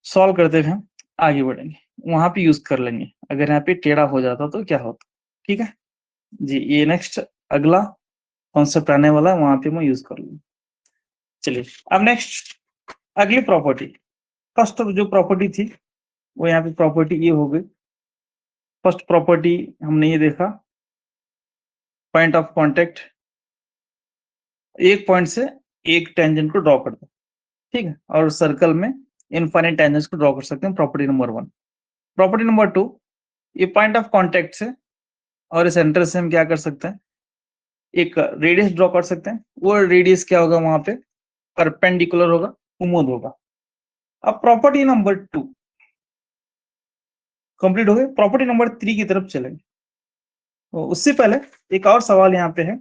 सॉल्व करते हुए हम आगे बढ़ेंगे, वहां पे यूज कर लेंगे अगर यहाँ पे टेढ़ा हो जाता तो क्या होता, ठीक है जी। ये नेक्स्ट अगला कॉन्सेप्ट आने वाला है, वहां पे मैं यूज कर लूंगा। चलिए अब नेक्स्ट अगली प्रॉपर्टी, फर्स्ट जो प्रॉपर्टी थी वो यहाँ पे प्रॉपर्टी ये हो गई। फर्स्ट प्रॉपर्टी हमने ये देखा, पॉइंट ऑफ कांटेक्ट, एक पॉइंट से एक टेंजेंट को ड्रॉ करते हैं, ठीक है, और सर्कल में इनफाइनाइट टेंजेंट्स को ड्रॉ कर सकते हैं, प्रॉपर्टी नंबर 1। प्रॉपर्टी नंबर 2, ये पॉइंट ऑफ कांटेक्ट से और सेंटर से हम क्या कर सकते हैं, एक रेडियस ड्रॉ कर सकते हैं। वो रेडियस क्या होगा, वहां पे परपेंडिकुलर होगा, उम्मीद होगा। अब प्रॉपर्टी नंबर 2 कंप्लीट हो गई, प्रॉपर्टी नंबर 3 की तरफ चलेंगे। तो उससे पहले एक और सवाल यहाँ पे है,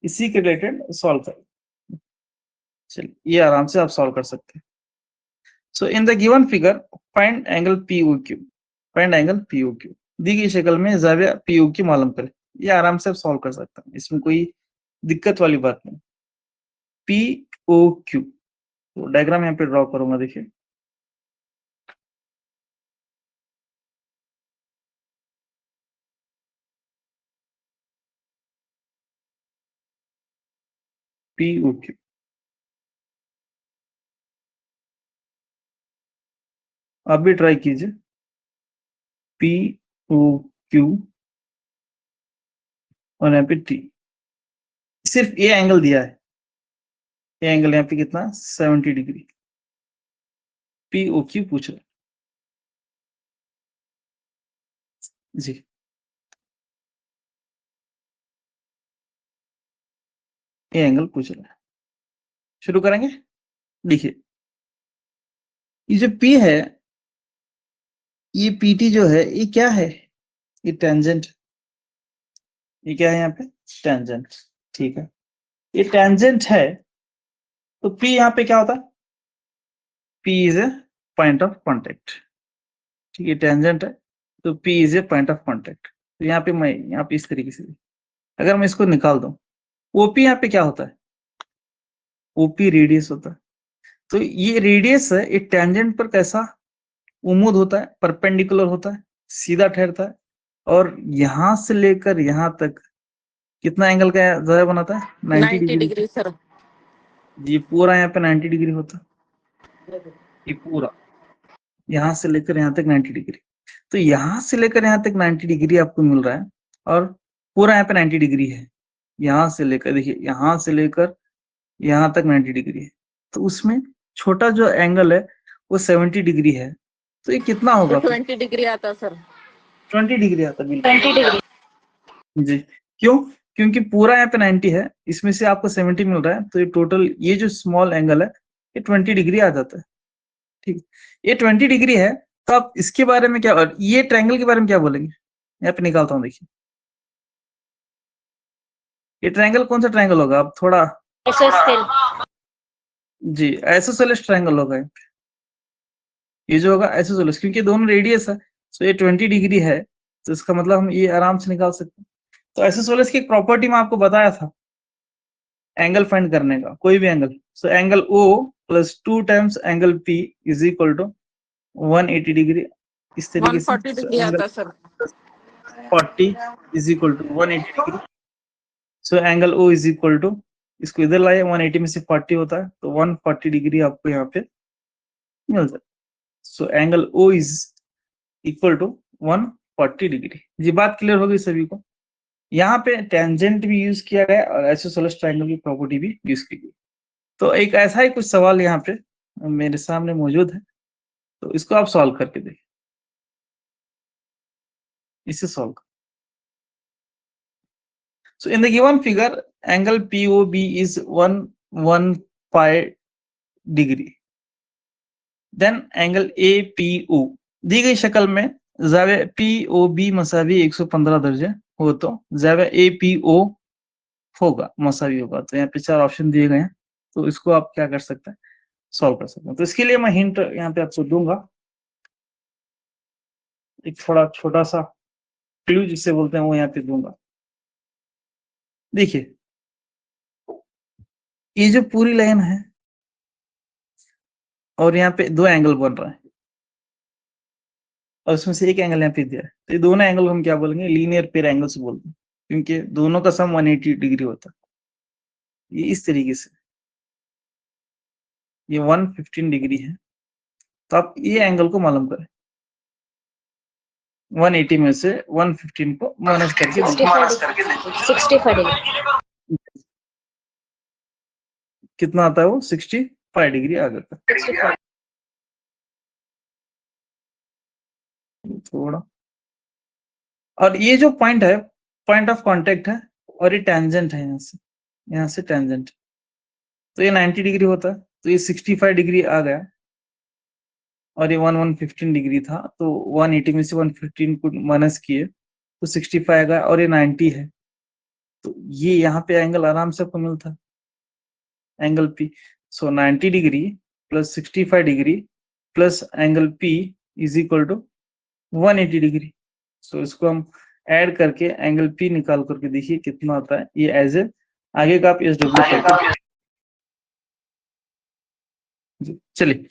इसी के रिलेटेड सॉल्व करें। चलिए ये आराम से आप सॉल्व कर सकते हैं। So in the given figure find angle POQ, find angle POQ, दी गई शक्ल में जाविया POQ मालूम करें। ये आराम से आप सॉल्व कर सकते हैं, इसमें कोई दिक्कत वाली बात नहीं। POQ, तो डायग्राम यहाँ पे ड्रॉ करूंगा, देखिए POQ। आप भी ट्राई कीजिए। पी ओ क्यू और यहाँ पे टी, सिर्फ ये एंगल दिया है, ये एंगल यहाँ पे कितना 70 डिग्री, पी ओ क्यू पूछ रहे जी। ये एंगल पूछ रहा है, शुरू करेंगे। देखिए ये जो P है, ये PT जो है ये क्या है, ये टेंजेंट, ये क्या है यहाँ पे टेंजेंट, ठीक है। ये टेंजेंट है तो P यहाँ पे क्या होता है, P is a point of contact, ठीक है। टेंजेंट है तो P is a point of contact. तो यहाँ पे मैं यहाँ पे इस तरीके से, अगर मैं इसको निकाल दूं, OP यहाँ पे क्या होता है, OP रेडियस होता है। तो ये रेडियस है, ये टेंजेंट पर कैसा उम्मीद होता है, परपेंडिकुलर होता है, सीधा ठहरता है, और यहां से लेकर यहां तक कितना एंगल का जरा बनाता है 90 डिग्री सर। ये पूरा यहाँ पे 90 डिग्री होता है, ये पूरा यहाँ से लेकर यहाँ तक 90 डिग्री। तो यहाँ से लेकर यहाँ तक 90 डिग्री आपको मिल रहा है, और पूरा यहाँ पे 90 डिग्री है, यहाँ से लेकर देखिए यहाँ से लेकर यहाँ तक 90 डिग्री है। तो उसमें छोटा जो एंगल है वो 70 डिग्री है, तो ये कितना होगा, 20 डिग्री आता सर, 20 डिग्री आता है, 20 डिग्री जी। क्यों, क्योंकि पूरा यहाँ पे 90 है, इसमें से आपको 70 मिल रहा है, तो ये टोटल ये जो स्मॉल एंगल है ये 20 डिग्री आ जाता है, ठीक। ये 20 डिग्री है, तो आप इसके बारे में क्या, और ये ट्रायंगल के बारे में क्या बोलेंगे, यहाँ पे निकालता हूँ देखिए। ये ट्रायंगल कौन सा ट्रायंगल होगा, आप थोड़ा जी आइसोसेलेस ट्रायंगल होगा ये जो होगा आइसोसेलेस, क्योंकि दोनों रेडियस है, तो ये 20 डिग्री है, तो इसका मतलब हम ये आराम से निकाल सकते हैं। तो आइसोसेलेस की एक प्रॉपर्टी मैं आपको बताया था एंगल फाइंड करने का, कोई भी angle, so angle O plus 2 times angle P is equal to 180 degree, इस तरीके से। 140 डिग्री आता sir, 40 is equal to 180 degree, so angle O is equal to, इसको इधर लाए 180 में से 40 होता है, तो 140 डिग्री आपको यहाँ पे मिल जाए। So angle O is equal to 140 degree. ये बात क्लियर हो गई सभी को। यहाँ पे टेंजेंट भी यूज किया गया और आइसोसेलेस ट्रायंगल की प्रॉपर्टी भी यूज की गई। तो एक ऐसा ही कुछ सवाल यहाँ पे मेरे सामने मौजूद है, तो इसको आप सॉल्व करके देखिए, इसे सॉल्व कर। So in the given figure, angle POB is 115 degree. Then angle APO दी गई शक्ल में ज़ाविया POB मसावी 115 दर्जे हो तो ज़ाविया APO होगा, मसावी होगा। तो यहाँ पे 4 ऑप्शन दिए गए हैं, तो इसको आप क्या कर सकते हैं, सॉल्व कर सकते हैं। तो इसके लिए मैं हिंट यहाँ पे आपको दूंगा, एक थोड़ा छोटा सा क्लू जिसे बोलते हैं वो यहाँ पे दूंगा। देखिए ये जो पूरी लाइन है और यहाँ पे 2 एंगल बन रहा है, और उसमें से एक एंगल यहाँ पे दिया है, तो ये दोनों एंगल हम क्या बोलेंगे, लीनियर पेयर एंगल्स बोलते हैं, क्योंकि दोनों का सम 180 डिग्री होता है। ये इस तरीके से ये 115 डिग्री है, तो आप ये एंगल को मालूम करें, 180 में से 115 को माइनस करके 65 डिग्री कितना आता है, वो 65 डिग्री आ जाता है थोड़ा। और ये जो पॉइंट है पॉइंट ऑफ कांटेक्ट है, और ये टेंजेंट है, यहाँ से टेंजेंट, तो ये 90 डिग्री होता है, तो ये 65 डिग्री आ गया, और ये 115 डिग्री था, तो 180 में से 115 को माइनस किए तो 65 आएगा, और ये 90 है, तो ये यहाँ पे एंगल आराम से आपको मिलता है, angle P। So 90 degree plus 65 degree plus angle P is equal to 180 degree. So इसको हम ऐड करके एंगल P निकाल करके देखिए कितना आता है, ये एज ए आगे का आप SW चलिए।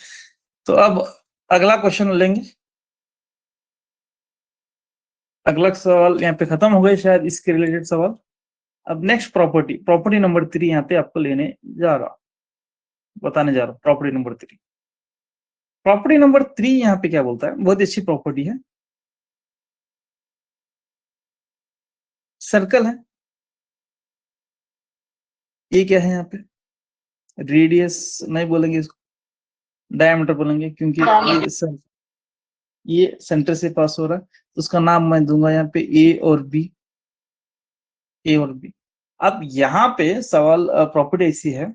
तो अब अगला क्वेश्चन लेंगे, अगला सवाल यहाँ पे खत्म हो गए शायद इसके रिलेटेड सवाल। अब नेक्स्ट प्रॉपर्टी नंबर 3 यहाँ पे आपको लेने जा रहा, बताने जा रहा हूँ। प्रॉपर्टी नंबर 3 यहाँ पे क्या बोलता है, बहुत अच्छी प्रॉपर्टी है। सर्कल है, ये क्या है यहाँ पे, रेडियस नहीं बोलेंगे इसको, डायमीटर बोलेंगे, क्योंकि ये सेंटर से पास हो रहा है, तो उसका नाम मैं दूंगा यहाँ पे ए और बी, ए और बी। अब यहाँ पे सवाल प्रॉपर्टी ऐसी है,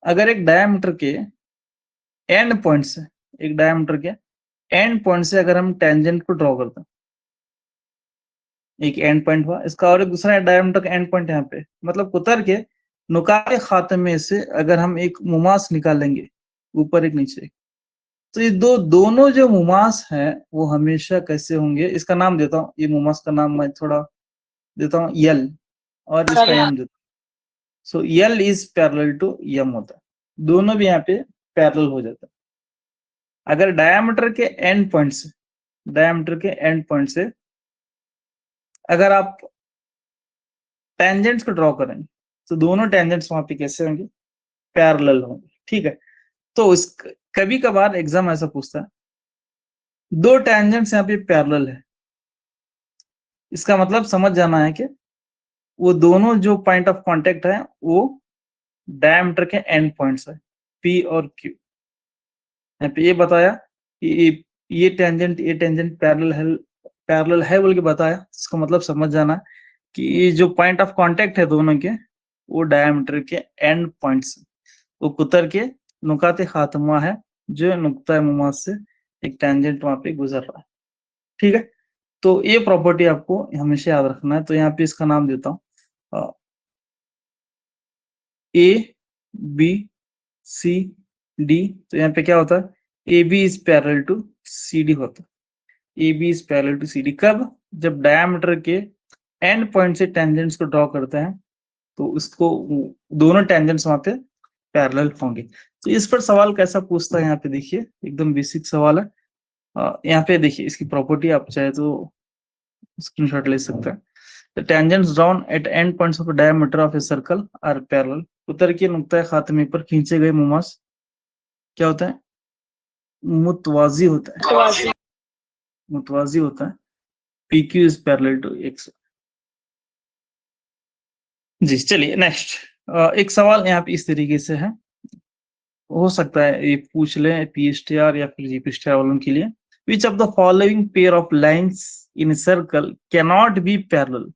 अगर एक डायमीटर के एंड पॉइंट से, एक डायमीटर के एंड पॉइंट से अगर हम टेंजेंट को ड्रॉ करते हैं, एक एंड पॉइंट हुआ इसका और एक दूसरा डायमीटर का एंड पॉइंट यहाँ पे, मतलब कुतर के नुकाते खात्मे से अगर हम एक मुमास निकालेंगे, ऊपर एक नीचे, तो ये दोनों जो मुमास हैं वो हमेशा कैसे होंगे, इसका नाम देता हूँ, ये मुमास का नाम मैं थोड़ा देता हूँ यल, और इसका एम देता हूँ। So L is parallel to M होता है, दोनों भी यहाँ पे पैरेलल हो जाता है। अगर डायमीटर के एंड पॉइंट से, डायमीटर के एंड पॉइंट से अगर आप टेंजेंट्स को ड्रॉ करेंगे, तो दोनों टेंजेंट्स वहां पे कैसे होंगे, पैरेलल होंगे, ठीक है। तो इस कभी कभार एग्जाम ऐसा पूछता है, दो टेंजेंट्स यहाँ पे पैरेलल है, इसका मतलब समझ जाना है कि वो दोनों जो पॉइंट ऑफ कांटेक्ट है वो डायमीटर के एंड पॉइंट्स है, पी और क्यू। यहाँ पे ये बताया कि ये टेंजेंट पैरेलल है बोल के बताया, इसका मतलब समझ जाना है कि ये जो पॉइंट ऑफ कांटेक्ट है दोनों के, वो डायमीटर के एंड पॉइंट्स, वो कुतर के नुकाते खात्मा है, जो नुक्ता मुमास से एक टेंजेंट वहां पे गुजर रहा है, ठीक है। तो ये प्रॉपर्टी आपको हमेशा याद रखना है। तो यहाँ पे इसका नाम देता हूँ ए बी सी डी। तो यहाँ पे क्या होता है, A B is parallel to C D होता है, A B is parallel to C D. कब, जब डायमीटर के एंड पॉइंट से टेंजेंट्स को ड्रॉ करते हैं, तो इसको दोनों टेंजेंट्स वहां पे पैरेलल होंगे। तो इस पर सवाल कैसा पूछता है, यहाँ पे देखिए एकदम बेसिक सवाल है। यहाँ पे देखिए इसकी प्रॉपर्टी, आप चाहे तो स्क्रीनशॉट ले सकते हैं। The tangents drawn at end points of a diameter of a circle are parallel. उत्तर के नुक्ता खात्मे पर खींचे गए मुमास क्या होता है, मुतवाजी होता है, मुतवाजी होता है। PQ is parallel to X। जी चलिए नेक्स्ट, एक सवाल यहाँ पे इस तरीके से है, हो सकता है ये पूछ ले PSTR या फिर GPSTR वालों के लिए। Which of the following pair of lines in a circle cannot be parallel?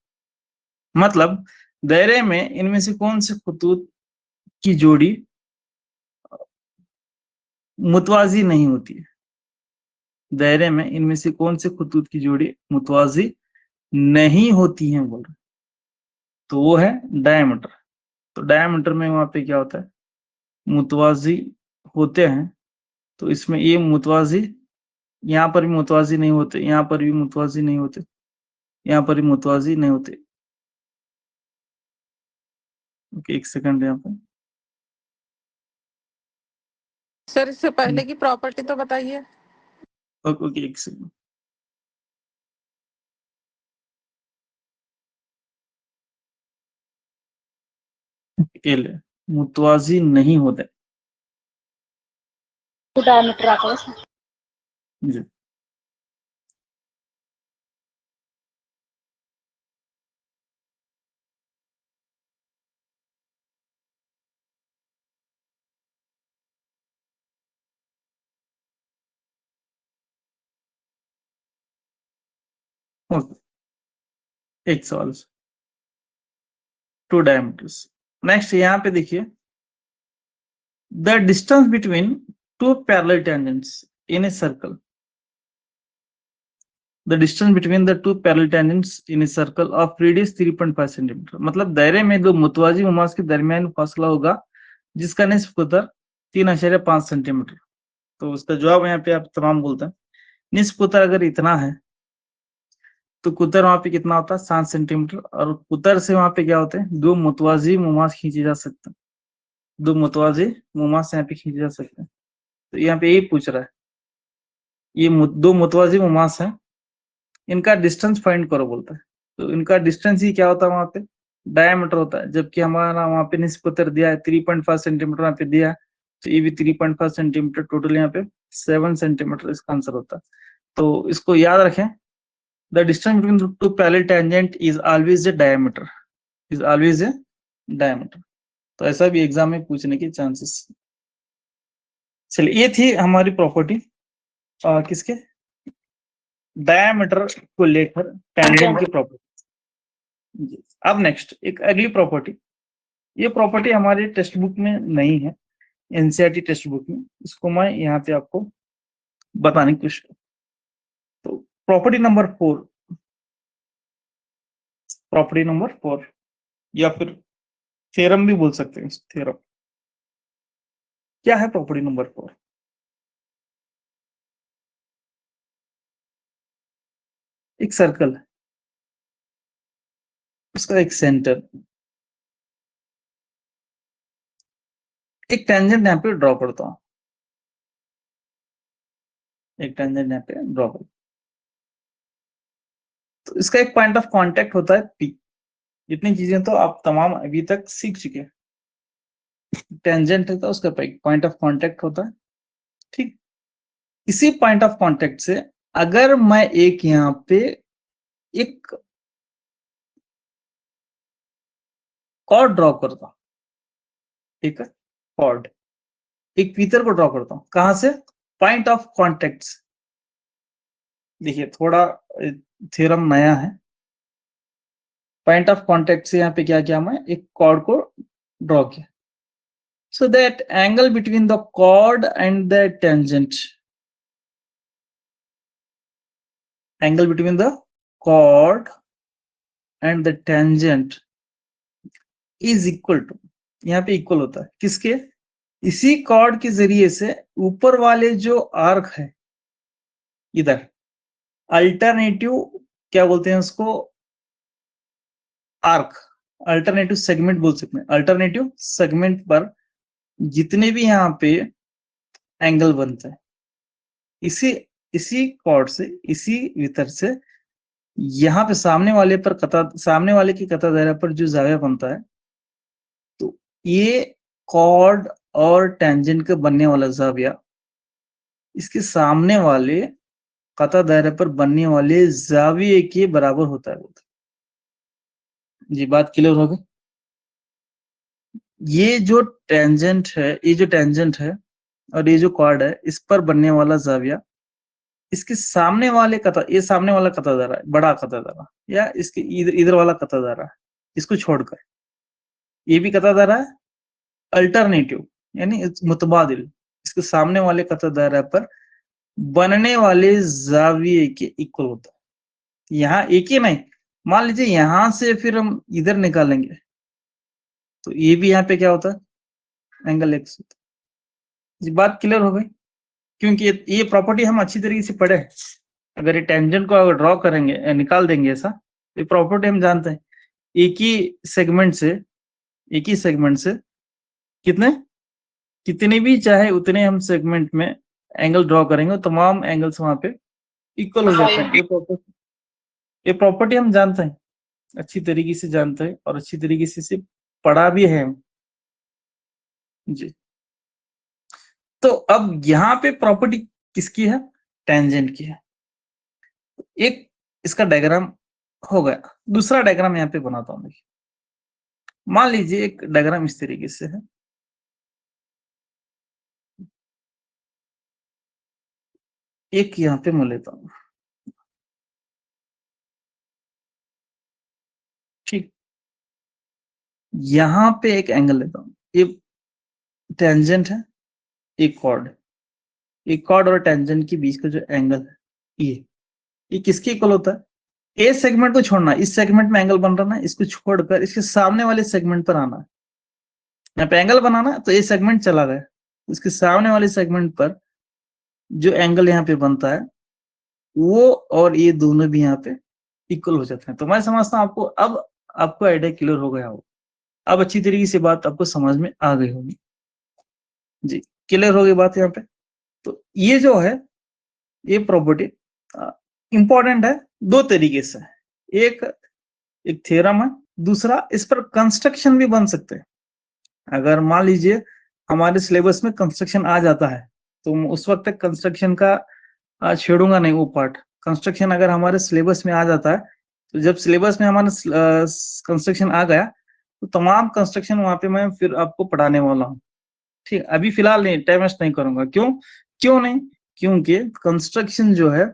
मतलब दायरे में इनमें से कौन से खतूत की जोड़ी मुतवाजी नहीं होती है, दायरे में इनमें से कौन से खतूत की जोड़ी मुतवाजी नहीं होती है बोल रहे, तो वो है डायमीटर। तो डायमीटर में वहां पे क्या होता है, मुतवाजी होते हैं। तो इसमें ये मुतवाजी, यहाँ पर भी मुतवाजी नहीं होते, यहाँ पर भी मुतवाजी नहीं होते, यहाँ पर भी मुतवाजी नहीं होते। ओके एक सेकंड यहाँ पर, सर इससे पहले की प्रॉपर्टी तो बताइए। ओके एक सेकंड, मुतवाजी नहीं होते डायमीटर आता है इसमें। जी। ओके एक सवाल, टू डायमीटर्स। नेक्स्ट यहाँ पे देखिए, the distance between two parallel tangents in a circle, the distance between the two parallel tangents in a circle of radius 3.5 centimetre. मतलब दायरे में दो मुतवाजी मुमास के दरमियान फासला होगा जिसका निस्फ कुतर 3.5 सेंटीमीटर। तो उसका जवाब यहाँ पे आप तमाम बोलते हैं, निस्फ कुतर अगर इतना है तो कुतर वहां पे कितना होता है 7 सेंटीमीटर, और कुतर से वहां पे क्या होते हैं, दो मुतवाजी मुमास खींचे जा सकते हैं, दो मुतवाजी मुमास यहाँ पे खींचे जा सकते हैं। तो यहाँ पे यही पूछ रहा है, ये दो मुतवाजी मुमास हैं, इनका डिस्टेंस फाइंड करो बोलता है। तो इनका डिस्टेंस ही क्या होता है, वहां पे डायमीटर होता है, जबकि हमारा वहां पे निस्फ कुतर दिया है 3.5 सेंटीमीटर वहां पे दिया है, तो ये भी 3.5 सेंटीमीटर, टोटल यहाँ पे 7 सेंटीमीटर इसका आंसर होता है। तो इसको याद रखें, the distance between the two parallel tangent is always a diameter, is always a diameter. तो ऐसा भी एग्जाम में पूछने के चांसेस। चलिए, ये थी हमारी प्रॉपर्टी किसके, डायमीटर को लेकर टेंजेंट की प्रॉपर्टी। अब नेक्स्ट एक अगली प्रॉपर्टी, ये प्रॉपर्टी हमारे टेक्स्ट बुक में नहीं है, एनसीईआरटी टेक्स्ट बुक में, इसको मैं यहाँ पे आपको बताने की कोशिश करूँ। तो प्रॉपर्टी नंबर 4, प्रॉपर्टी नंबर 4 या फिर थ्योरम भी बोल सकते हैं, थ्योरम। क्या है प्रॉपर्टी नंबर 4? एक सर्कल है, उसका एक सेंटर, एक टेंजेंट यहाँ पे ड्रॉ करता हूं, एक टेंजेंट यहाँ पे ड्रॉ करता हूं। तो इसका एक पॉइंट ऑफ कांटेक्ट होता है P। जितनी चीजें तो आप तमाम अभी तक सीख चुके हैं। टेंजेंट है तो उसका पॉइंट ऑफ कांटेक्ट होता है, ठीक। इसी पॉइंट ऑफ कांटेक्ट से अगर मैं एक यहाँ पे एक कॉर्ड ड्रॉ करता हूं, ठीक है, कॉर्ड, एक फीचर को ड्रॉ करता हूं, कहां से, पॉइंट ऑफ कांटेक्ट से। देखिए थोड़ा थ्योरम नया है। पॉइंट ऑफ कांटेक्ट से यहाँ पे क्या किया, मैं एक कॉर्ड को ड्रॉ किया, so that angle between the chord and the tangent, angle between the chord and the tangent is equal to, यहाँ पे इक्वल होता है किसके, इसी कॉर्ड के जरिए से ऊपर वाले जो आर्क है इधर, अल्टरनेटिव क्या बोलते हैं उसको, आर्क, अल्टरनेटिव सेगमेंट बोल सकते हैं, अल्टरनेटिव सेगमेंट पर जितने भी यहाँ पे एंगल बनते हैं, इसी कॉर्ड से, इसी भीतर से यहाँ पे सामने वाले की कता दायरा पर जो जाविया बनता है, तो ये कॉर्ड और टेंजेंट का बनने वाला जाविया इसके सामने वाले कता दायरे पर बनने वाले जाविये के बराबर होता है। जी बात क्लियर हो गई। ये जो टेंजेंट है और ये जो कॉर्ड है, इस पर बनने वाला जाविया इसके सामने वाले ये सामने वाला कता दायरा है, बड़ा कता दायरा, या इसके इधर वाला कता दायरा है, इसको छोड़कर ये भी कता दायरा है अल्टरनेटिव, यानी मुतबादिल, इसके सामने वाले कता दायरा पर बनने वाले जाविये के इक्वल होता है। यहाँ एक ही नहीं, मान लीजिए यहां से फिर हम इधर निकालेंगे तो ये भी यहाँ पे क्या होता है, एंगल एक्स होता है। ये बात क्लियर हो गई, क्योंकि ये प्रॉपर्टी हम अच्छी तरीके से पढ़े। अगर ये टेंजेंट को अगर ड्रॉ करेंगे, निकाल देंगे ऐसा, ये प्रॉपर्टी हम जानते हैं। एक ही सेगमेंट से कितने भी चाहे उतने हम सेगमेंट में एंगल ड्रॉ करेंगे, तमाम एंगल्स वहां पे इक्वल हो जाते हैं। ये प्रॉपर्टी हम जानते हैं, अच्छी तरीके से जानते हैं और अच्छी तरीके से पढ़ा भी है जी। तो अब यहाँ पे प्रॉपर्टी किसकी है, टेंजेंट की है। एक इसका डायग्राम हो गया, दूसरा डायग्राम यहाँ पे बनाता हूं। देखिए मान लीजिए एक डायग्राम इस तरीके से है, एक यहाँ पे मैं लेता हूं, ठीक, यहाँ पे एक एंगल लेता हूं, ये टेंजेंट है, एक कॉर्ड और टेंजेंट के बीच का जो एंगल है ये किसके इक्वल होता है, ए सेगमेंट को छोड़ना, इस सेगमेंट में एंगल बन रहा है, इसको छोड़कर इसके सामने वाले सेगमेंट पर आना है। यहाँ पे एंगल बनाना है तो ए सेगमेंट चला गया, इसके सामने वाले सेगमेंट पर जो एंगल यहाँ पे बनता है वो और ये दोनों भी यहाँ पे इक्वल हो जाते हैं। तो मैं समझता हूँ अब आपको आइडिया क्लियर हो गया हो, अब अच्छी तरीके से बात आपको समझ में आ गई होगी जी, क्लियर हो गई बात यहाँ पे। तो ये जो है ये प्रॉपर्टी इंपॉर्टेंट है दो तरीके से, एक थ्योरम है, दूसरा इस पर कंस्ट्रक्शन भी बन सकते हैं। अगर मान लीजिए हमारे सिलेबस में कंस्ट्रक्शन आ जाता है तो उस वक्त तक कंस्ट्रक्शन का छेड़ूंगा नहीं, वो पार्ट कंस्ट्रक्शन अगर हमारे सिलेबस में आ जाता है, तो जब सिलेबस में हमारा कंस्ट्रक्शन आ गया तो तमाम कंस्ट्रक्शन वहां पे मैं फिर आपको पढ़ाने वाला हूँ। ठीक, अभी फिलहाल नहीं, टाइम वेस्ट नहीं करूंगा। क्यों नहीं? क्योंकि कंस्ट्रक्शन जो है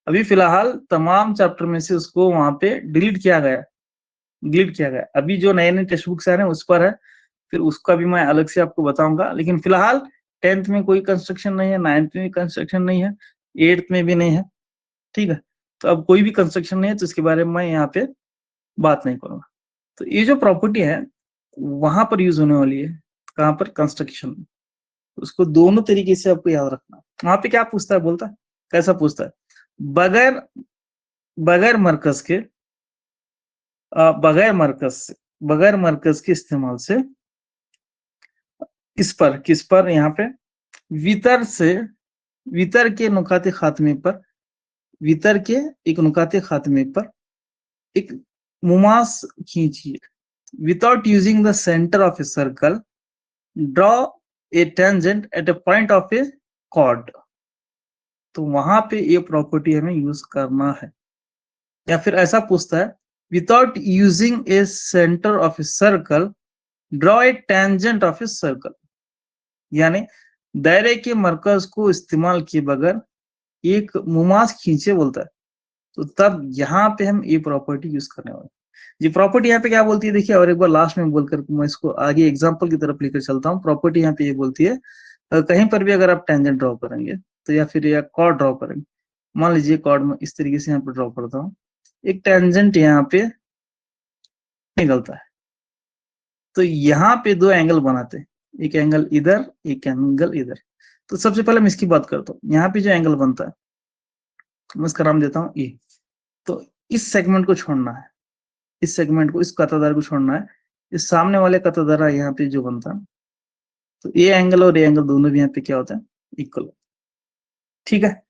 अभी फिलहाल तमाम चैप्टर में से उसको वहां पे डिलीट किया गया। अभी जो नए नए टेक्स्ट बुक्स आ रहे हैं उस पर है, फिर उसका भी मैं अलग से आपको बताऊंगा। लेकिन फिलहाल 10th में कोई कंस्ट्रक्शन नहीं है, 9th में भी कंस्ट्रक्शन नहीं है, 8th में भी नहीं है। ठीक है, तो अब कोई भी कंस्ट्रक्शन नहीं है तो इसके बारे में मैं यहाँ पे बात नहीं करूंगा। तो ये जो प्रॉपर्टी है वहां पर यूज होने वाली है, कहाँ पर? कंस्ट्रक्शन। उसको दोनों तरीके से आपको याद रखना। वहां पे क्या पूछता है, बोलता है कैसा पूछता है? बगैर बगैर मरकज के बगैर मरकज के इस्तेमाल से किस पर यहाँ पे वितर के नुकाते खात्मे पर, वितर के एक नुकाते खात्मे पर एक मुमास खींचिए। Without using the centre of a circle draw a tangent at a point of a chord. तो वहां पे ये प्रॉपर्टी हमें यूज करना है। या फिर ऐसा पूछता है, without using A centre of a circle draw a tangent of a circle, यानी दायरे के मरकज को इस्तेमाल किए बगैर एक मुमास खींचे बोलता है। तो तब यहाँ पे हम ये प्रॉपर्टी यूज करने वाले। ये प्रॉपर्टी यहाँ पे क्या बोलती है देखिए, और एक बार लास्ट में बोलकर मैं इसको आगे एग्जांपल की तरफ लेकर चलता हूँ। प्रॉपर्टी यहाँ पे ये बोलती है, कहीं पर भी अगर आप टेंजेंट ड्रॉ करेंगे तो या फिर या कॉर्ड ड्रॉ करेंगे, मान लीजिए कॉर्ड में इस तरीके से यहाँ पे ड्रॉ करता हूँ, एक टेंजेंट यहाँ पे निकलता है। तो यहाँ पे दो एंगल बनाते हैं, एक एंगल इधर, एक एंगल इधर। तो सबसे पहले मैं इसकी बात करता हूँ। यहाँ पे जो एंगल बनता है मैं इसका नाम देता हूँ ए। तो इस सेगमेंट को छोड़ना है, इस सेगमेंट को, इस कतादार को छोड़ना है। इस सामने वाले कतादार यहाँ पे जो बनता है, तो ए एंगल और ए एंगल दोनों भी यहाँ पे क्या होता है? इक्वल। ठीक है,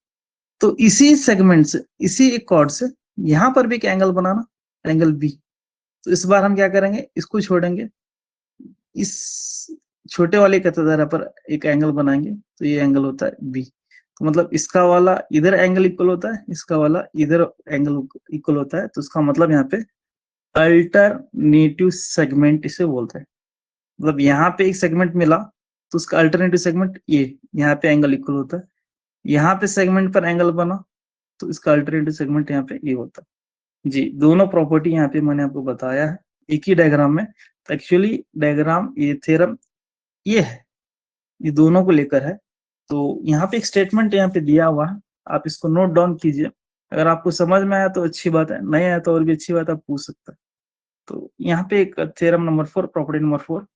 तो इसी सेगमेंट से, इसी एक कॉर्ड से यहाँ पर भी एक एंगल बनाना, एंगल बी। तो इस बार हम क्या करेंगे, इसको छोड़ेंगे, इस छोटे वाले कतादार पर एक एंगल बनाएंगे, तो ये एंगल होता है बी। तो मतलब इसका वाला इधर एंगल इक्वल होता है, इसका वाला इधर एंगल इक्वल होता है। तो इसका मतलब यहाँ पे अल्टरनेटिव सेगमेंट इसे बोलते हैं। मतलब यहाँ पे एक सेगमेंट मिला तो उसका अल्टरनेटिव सेगमेंट ये, यहाँ पे एंगल इक्वल होता है। यहाँ पे सेगमेंट पर एंगल बना तो इसका अल्टरनेटिव सेगमेंट यहाँ पे ये होता है। जी, दोनों प्रॉपर्टी यहाँ पे मैंने आपको बताया है एक ही डायग्राम में। एक्चुअली डायग्राम, ये थ्योरम ये है, ये दोनों को लेकर है। तो यहाँ पे एक स्टेटमेंट यहाँ पे दिया हुआ है, आप इसको नोट डाउन कीजिए। अगर आपको समझ में आया तो अच्छी बात है, नहीं आया तो और भी अच्छी बात, आप पूछ सकते हैं। तो यहाँ पे एक थ्योरम नंबर 4, प्रॉपर्टी नंबर 4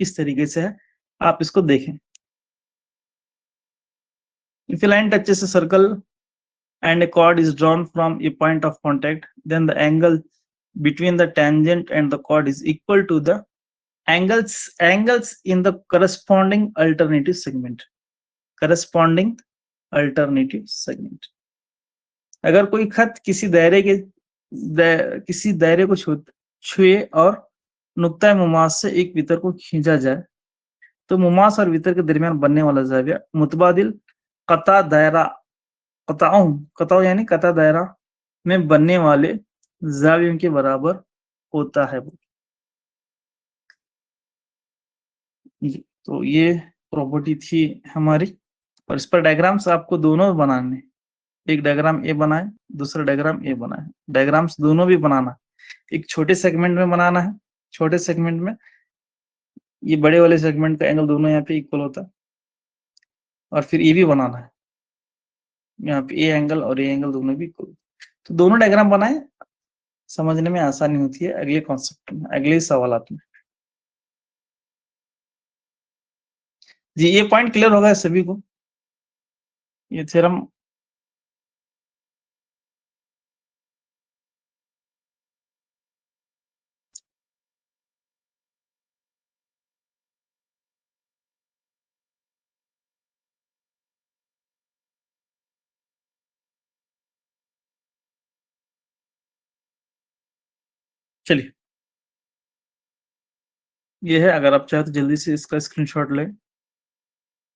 इस तरीके से है, आप इसको देखें। If A line touches a circle and a chord is drawn from a point of contact, then the angle between the tangent and the chord is equal to the angles in the corresponding alternative segment. अगर कोई खत किसी दायरे को छुए और नुक्ता मुमास से एक वितर को खींचा जाए तो मुमास और वितर के दरमियान बनने वाला जाविया मुतबादिल कताओ यानी कता दायरा में बनने वाले जावियों के बराबर होता है। तो ये प्रॉपर्टी थी हमारी, और इस पर डायग्राम्स आपको दोनों बनाने, एक डायग्राम ए बनाए, दूसरा डायग्राम ए बनाए। डायग्राम्स दोनों भी बनाना, एक छोटे सेगमेंट में बनाना है, छोटे सेगमेंट में ये बड़े वाले सेगमेंट का एंगल दोनों यहाँ पे इक्वल होता है, और फिर ये भी बनाना है, यहाँ पे ए एंगल और ए एंगल दोनों भी इक्वल। तो दोनों डायग्राम बनाए, समझने में आसानी होती है अगले कॉन्सेप्ट में, अगले सवालात में। जी, ये पॉइंट क्लियर होगा सभी को, ये थ्योरम। चलिए, ये है, अगर आप चाहे तो जल्दी से इसका स्क्रीनशॉट लें,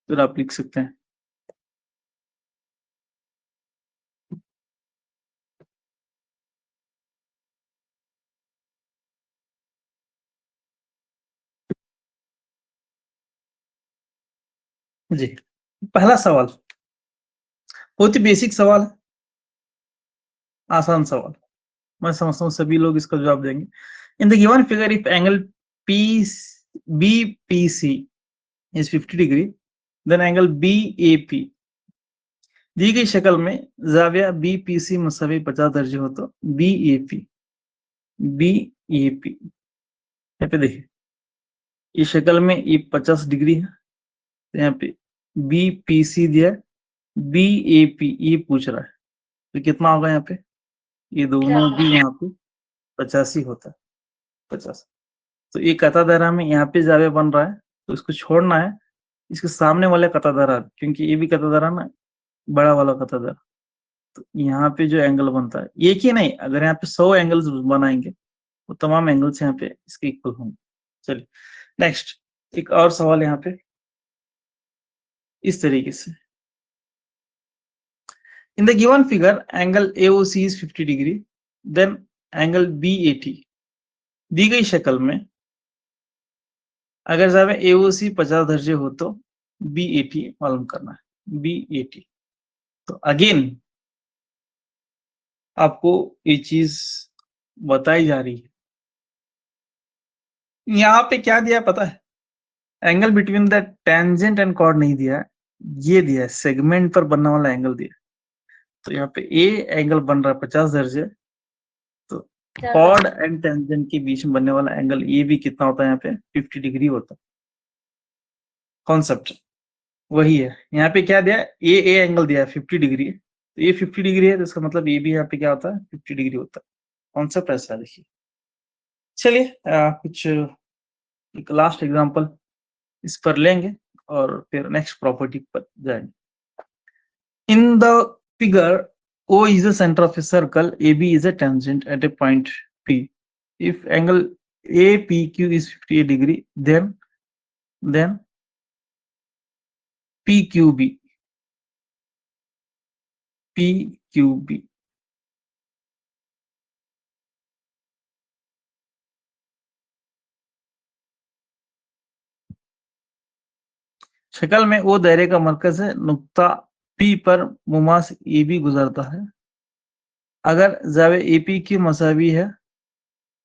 फिर आप लिख सकते हैं। जी, पहला सवाल बहुत ही बेसिक सवाल है, आसान सवाल। मैं समझता हूँ सभी लोग इसका जवाब देंगे। In the given figure if angle BPC is 50 degree then angle BAP दी गई शक्ल में जाविया BPC मसावी 50 दर्जे हो तो BAP यहाँ पे देखिए इस शक्ल में ये 50 डिग्री है, तो यहाँ पे BPC दिया, BAP ये पूछ रहा है, तो कितना होगा यहाँ पे? ये दोनों भी यहाँ पे 85 होता है, 50। तो ये कता दरा में यहाँ पे जावे बन रहा है, तो इसको छोड़ना है इसके सामने वाले कता दरा, क्योंकि ये भी कता दरा ना बड़ा वाला कता दरा। तो यहाँ पे जो एंगल बनता है एक ही नहीं, अगर यहाँ पे 100 एंगल्स बनाएंगे वो तमाम एंगल्स यहाँ पे इसके इक्वल होंगे। चलिए नेक्स्ट एक और सवाल यहाँ पे इस तरीके से, in the given figure angle AOC is 50 degree then angle BAT दी गई शक्ल में अगर जावे AOC 50 दर्जे हो तो BAT मालूम करना है, BAT। तो अगेन आपको ये चीज बताई जा रही है, यहाँ पे क्या दिया पता है? Angle between the tangent and chord नहीं दिया है, ये दिया है सेगमेंट पर बनने वाला एंगल दिया। तो यहाँ पे ए एंगल बन रहा है 50 दर्जे, तो कॉर्ड एंड टेंजेंट के बीच में बनने वाला एंगल ये भी कितना होता है? यहाँ पे 50 डिग्री होता है। कॉन्सेप्ट वही है, यहाँ पे क्या दिया? ए एंगल दिया है 50 डिग्री, तो ये 50 डिग्री है, तो इसका मतलब ये भी यहाँ पे क्या होता है? 50 डिग्री होता है। कॉन्सेप्ट ऐसा है, देखिए। चलिए कुछ एक लास्ट एग्जांपल इस पर लेंगे और फिर नेक्स्ट प्रॉपर्टी पर जाएंगे। In the figure O is the center of a circle, AB is a tangent at a point P. If angle APQ is 58 degree, then PQB शक्ल में वो दायरे का मरकज है, नुक्ता P पर मुमास AB गुजरता है। अगर जावे AP की मसावी है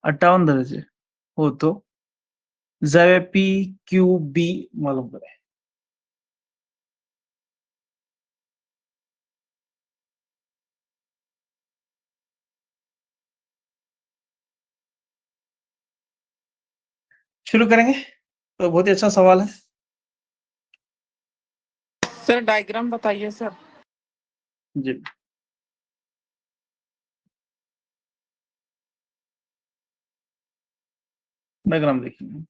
58 दर्जे हो तो जावे PQB मालूम करें। शुरू करेंगे, तो बहुत ही अच्छा सवाल है। सर डायग्राम बताइए सर। जी डायग्राम देखिए,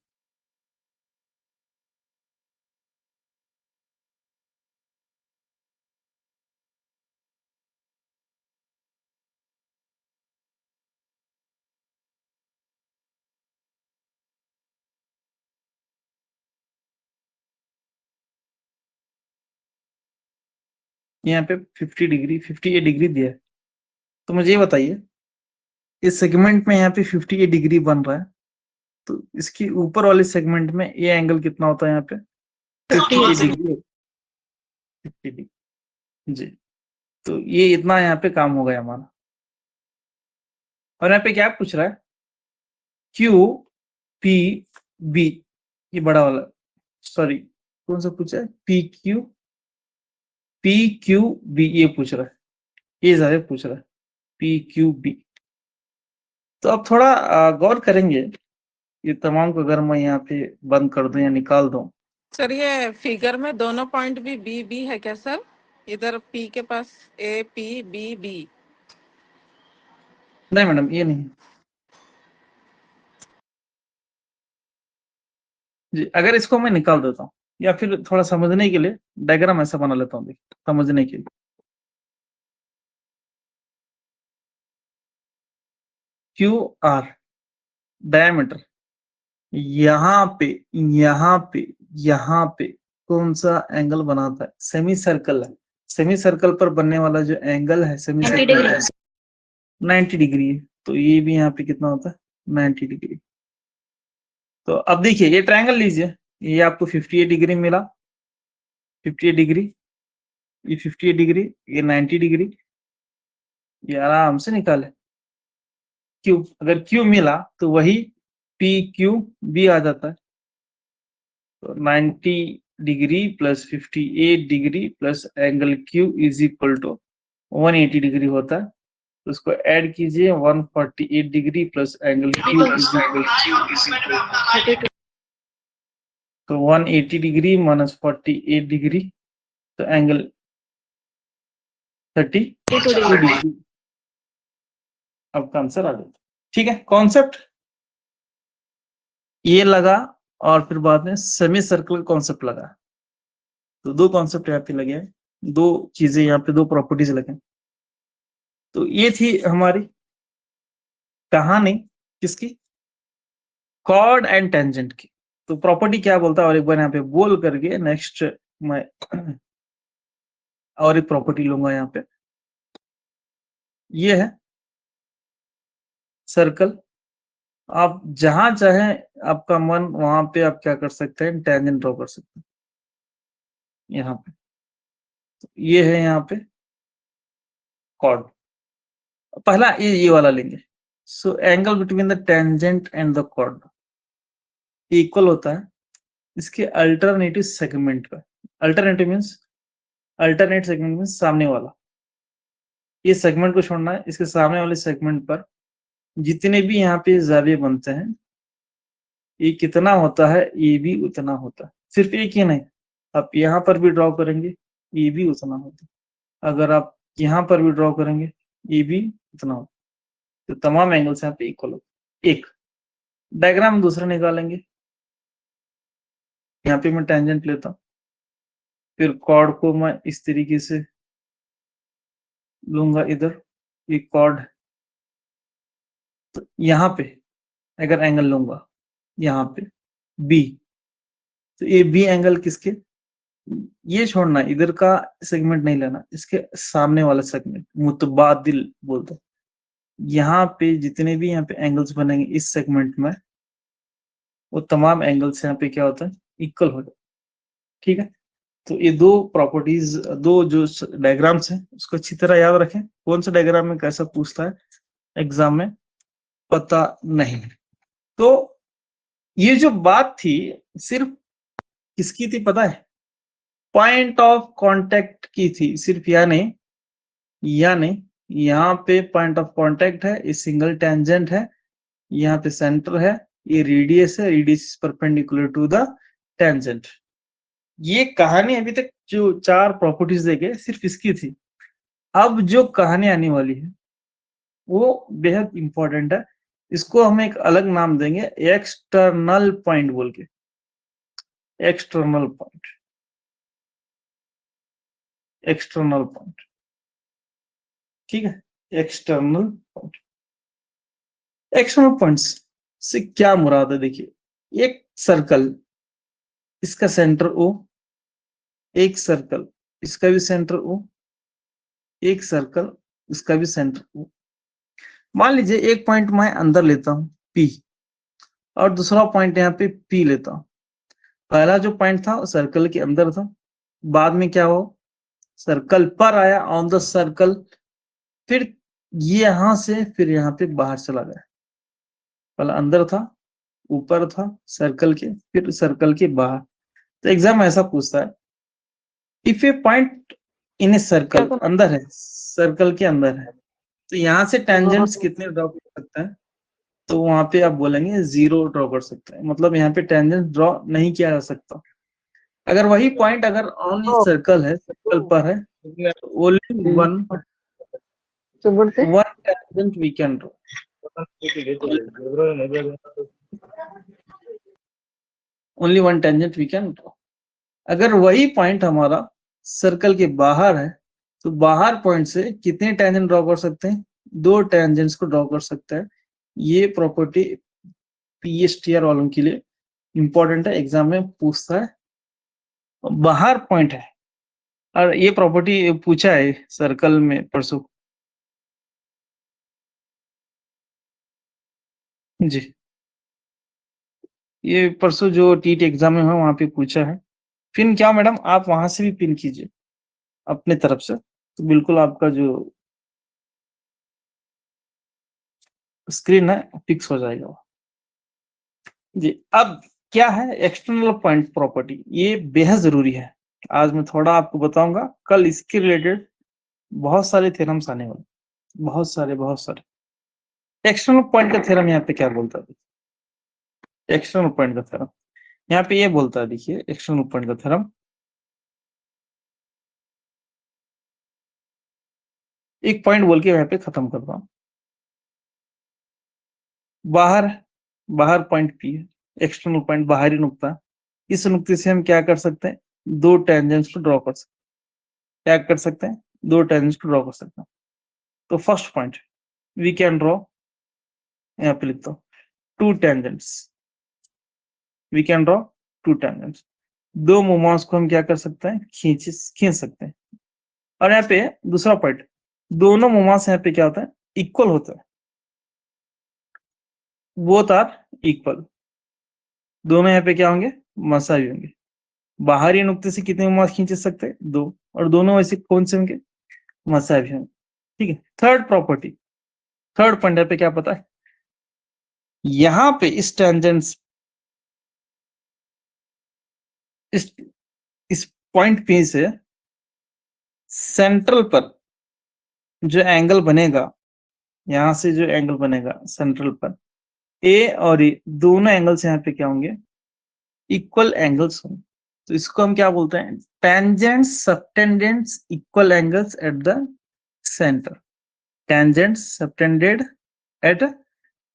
यहाँ पे 50 डिग्री 58 डिग्री दिया है, तो मुझे ये बताइए इस सेगमेंट में यहाँ पे 58 डिग्री बन रहा है, तो इसके ऊपर वाले सेगमेंट में ये एंगल कितना होता है? यहाँ पे 58 डिग्री, 50 डिग्री। जी, तो ये इतना यहाँ पे काम हो गया हमारा। और यहाँ पे क्या पूछ रहा है? QPB, ये बड़ा वाला, सॉरी कौन सा पूछा है? PQB ये पूछ रहा है, ये ज्यादा पूछ रहा है PQB। तो अब थोड़ा गौर करेंगे, ये तमाम को अगर मैं यहाँ पे बंद कर दूं या निकाल दूं। सर ये फिगर में दोनों पॉइंट भी B है क्या सर? इधर P के पास APBB। नहीं मैडम ये नहीं जी। अगर इसको मैं निकाल देता हूँ या फिर थोड़ा समझने के लिए डायग्राम ऐसा बना लेता हूँ, देखिए समझने के लिए। QR डायमीटर, यहाँ पे कौन सा एंगल बनाता है? सेमी सर्कल है, सेमी सर्कल पर बनने वाला जो एंगल है सेमी सर्कल 90 डिग्री है, तो ये भी यहाँ पे कितना होता है? 90 डिग्री। तो अब देखिए ये ट्रायंगल लीजिए, ये आपको 58 डिग्री मिला, 58 डिग्री, ये 58 डिग्री, ये 90 डिग्री, ये आराम से निकाले। क्यू, अगर क्यू मिला तो वही पी क्यू बी आ जाता है। तो 90 degree plus 58 degree plus angle Q is equal to 180 degree होता है। तो उसको ऐड कीजिए, 148 degree plus angle Q is equal to 180 degree minus 48 degree, तो एंगल 32 डिग्री। आपका आंसर आ जाता। ठीक है, कॉन्सेप्ट ये लगा, और फिर बाद में सेमी सर्कल कॉन्सेप्ट लगा। तो दो कॉन्सेप्ट यहाँ पे लगे हैं, दो चीजें यहाँ पे, दो प्रॉपर्टीज लगे। तो ये थी हमारी कहानी किसकी, कॉर्ड एंड टेंजेंट की। तो प्रॉपर्टी क्या बोलता है, और एक बार यहाँ पे बोल करके नेक्स्ट मैं और एक प्रॉपर्टी लूंगा। यहाँ पे ये है सर्कल, आप जहां चाहें आपका मन वहां पे आप क्या कर सकते हैं, टेंजेंट ड्रॉ कर सकते हैं। यहाँ पे तो ये है यहाँ पे कॉर्ड, पहला ये वाला लेंगे। So angle between the tangent and the chord equal होता है इसके अल्टरनेटिव सेगमेंट का। Alternative means, alternate segment means सामने वाला। ये सेगमेंट को छोड़ना है, इसके सामने वाले सेगमेंट पर जितने भी यहाँ पे जाविये बनते हैं, ये कितना होता है, ये भी उतना होता है। सिर्फ एक ही नहीं, आप यहाँ पर भी ड्रॉ करेंगे, ये भी उतना होता है। अगर आप यहाँ पर भी ड्रॉ करेंगे, ये भी उतना होता है। तो तमाम एंगल्स यहाँ पे इक्वल होते हैं। एक डायग्राम दूसरा निकालेंगे। यहाँ पे मैं टेंजेंट लेता हूँ, फिर कॉर्ड को मैं इस तरीके से लूंगा, इधर ये कॉर्ड। तो यहाँ पे अगर एंगल लूंगा यहाँ पे बी, तो ये बी एंगल किसके, ये छोड़ना, इधर का सेगमेंट नहीं लेना, इसके सामने वाला सेगमेंट मुतबादिल बोलते हैं। यहाँ पे जितने भी यहाँ पे एंगल्स बनेंगे इस सेगमेंट में, वो तमाम एंगल्स यहाँ पे क्या होता है, इक्वल हो जाता है। ठीक है, तो ये दो प्रॉपर्टीज, दो जो डायग्राम्स हैं उसको अच्छी तरह याद रखें। कौन सा डायग्राम में कैसा पूछता है एग्जाम में पता नहीं। तो ये जो बात थी सिर्फ किसकी थी पता है, पॉइंट ऑफ कांटेक्ट की थी सिर्फ, यानी यहाँ पे पॉइंट ऑफ कांटेक्ट है, ये सिंगल टेंजेंट है, यहाँ पे सेंटर है, ये रेडियस है, radius perpendicular to the tangent. ये कहानी अभी तक जो चार प्रॉपर्टीज देखे सिर्फ इसकी थी। अब जो कहानी आने वाली है वो बेहद इंपॉर्टेंट है। इसको हम एक अलग नाम देंगे, एक्सटर्नल पॉइंट बोल के। एक्सटर्नल पॉइंट, एक्सटर्नल पॉइंट, ठीक है, एक्सटर्नल पॉइंट। एक्सटर्नल पॉइंट्स से क्या मुराद है, देखिए एक सर्कल, इसका सेंटर ओ, एक सर्कल इसका भी सेंटर ओ, एक सर्कल इसका भी सेंटर ओ। मान लीजिए एक पॉइंट मैं अंदर लेता हूं पी, और दूसरा पॉइंट यहाँ पे पी लेता हूं। पहला जो पॉइंट था सर्कल के अंदर था, बाद में क्या हो, सर्कल पर आया, ऑन द सर्कल, फिर ये यहां से फिर यहाँ पे बाहर चला गया। पहले अंदर था, ऊपर था सर्कल के, फिर सर्कल के बाहर। तो एग्जाम ऐसा पूछता है, if A point in a circle, अंदर है, सर्कल के अंदर है, तो यहाँ से टेंजेंट्स कितने ड्रॉ कर सकते हैं, तो वहां पे आप बोलेंगे 0 ड्रॉ कर सकते हैं। मतलब यहाँ पे टेंजेंट ड्रॉ नहीं किया जा सकता। अगर वही पॉइंट अगर ओनली सर्कल है, सर्कल पर है, only one tangent we can draw. Only one tangent we can draw. अगर वही पॉइंट हमारा सर्कल के बाहर है, तो बाहर पॉइंट से कितने टेंजेंट ड्रॉ कर सकते हैं, 2 टेंजेंट्स को ड्रॉ कर सकते हैं। ये प्रॉपर्टी पीएसटीआर वालों के लिए इंपॉर्टेंट है, एग्जाम में पूछता है। बाहर पॉइंट है, और ये प्रॉपर्टी पूछा है सर्कल में परसों जी, ये परसों जो टीटी एग्जाम में है वहां पे पूछा है। पिन क्या मैडम, आप वहां से भी पिन कीजिए अपने तरफ से, तो बिल्कुल आपका जो स्क्रीन है फिक्स हो जाएगा जी। अब क्या है एक्सटर्नल पॉइंट प्रॉपर्टी, ये बेहद जरूरी है। आज मैं थोड़ा आपको बताऊंगा, कल इसके रिलेटेड बहुत सारे थ्योरम्स आने वाले, बहुत सारे। एक्सटर्नल पॉइंट का थ्योरम यहाँ पे क्या बोलता है, एक्सटर्नल पॉइंट का थ्योरम यहाँ पे ये बोलता है, देखिए एक्सटर्नल पॉइंट का थ्योरम, एक पॉइंट बोल के यहाँ पे खत्म करता हूं। बाहर पॉइंट पी है, एक्सटर्नल पॉइंट बाहरी नुक्ता, इस नुक्ते से हम क्या कर सकते हैं, दो टेंजेंट्स को ड्रॉ कर सकते हैं। क्या कर सकते हैं, दो टेंजेंट्स को ड्रॉ कर सकते हैं। तो first point we can draw, यहाँ पे लिखता हूं, two tangents, we can draw two tangents. दो मोमेंट्स को हम क्या कर सकते हैं, खींच सकते हैं। और यहाँ पे दूसरा पॉइंट, दोनों मोमेंट्स यहाँ पे क्या होता है, इक्वल होता है, बोथ आर इक्वल। दोनों यहाँ पे क्या होंगे, मसावी होंगे। बाहरी नुक्ते से कितने मोमेंट्स खींच सकते हैं, दो, और दोनों वैसे कौन से होंगे, मसावी होंगे। ठीक है, थर्ड प्रॉपर्टी, थर्ड पॉइंट यहाँ पे क्या पता है, यहाँ पे इस टेंजेंट्स, इस पॉइंट पी से सेंट्रल पर जो एंगल बनेगा, यहां से जो एंगल बनेगा सेंट्रल पर, ए और ए दोनों एंगल्स यहाँ पे क्या होंगे, इक्वल एंगल्स होंगे। तो इसको हम क्या बोलते हैं, tangents subtends equal angles at the centre. Tangents subtended at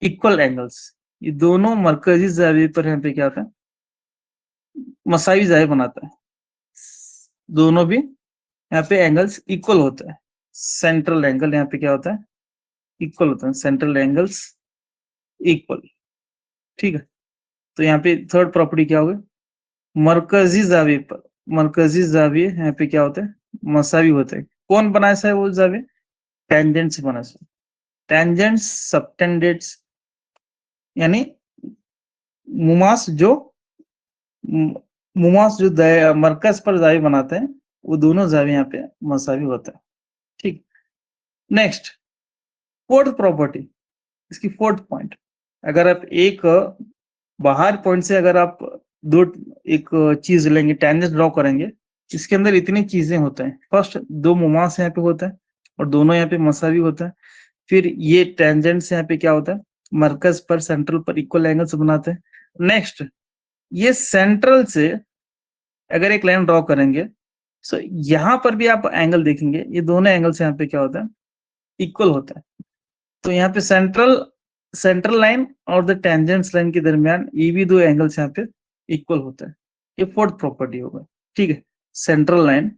equal angles, ये दोनों मरकजी जाविये पर यहाँ पे क्या होता है, मसावी जाविया बनाता है। दोनों भी यहाँ पे एंगल्स इक्वल होता है। सेंट्रल एंगल यहाँ पे क्या होता है, इक्वल होता है, सेंट्रल एंगल्स इक्वल। ठीक है, तो यहाँ पे थर्ड प्रॉपर्टी क्या होगी, मरकजी जाविये पर, मरकजी जाविये यहाँ पे क्या होते हैं, मसावी होते हैं। कौन बनाया है वो जाविये, टेंजेंट से बना है। टेंजेंट्स सबटेंडेंट्स यानी मुमास जो मरकज पर जाविये बनाते हैं, वो दोनों जाविये यहाँ पे मसावी होते हैं। ठीक, नेक्स्ट फोर्थ प्रॉपर्टी, इसकी फोर्थ पॉइंट, अगर आप एक बाहर पॉइंट से अगर आप दो एक चीज लेंगे, टेंजेंट ड्रॉ करेंगे, इसके अंदर इतनी चीजें होते हैं। फर्स्ट दो मोमास यहाँ पे होता है और दोनों यहाँ पे मसावी होता है। फिर ये टेंजेंट से यहाँ पे क्या होता है, मरकज पर सेंट्रल पर इक्वल एंगल्स बनाते हैं। नेक्स्ट ये सेंट्रल से अगर एक लाइन ड्रॉ करेंगे, सो यहाँ पर भी आप एंगल देखेंगे, ये दोनों एंगल्स यहाँ पे क्या होता है, इक्वल होता है। तो यहाँ पे सेंट्रल लाइन और द टेंजेंट्स लाइन के दरमियान ये भी दो एंगल्स यहाँ पे इक्वल होता है। ये फोर्थ प्रॉपर्टी होगा। ठीक है, सेंट्रल लाइन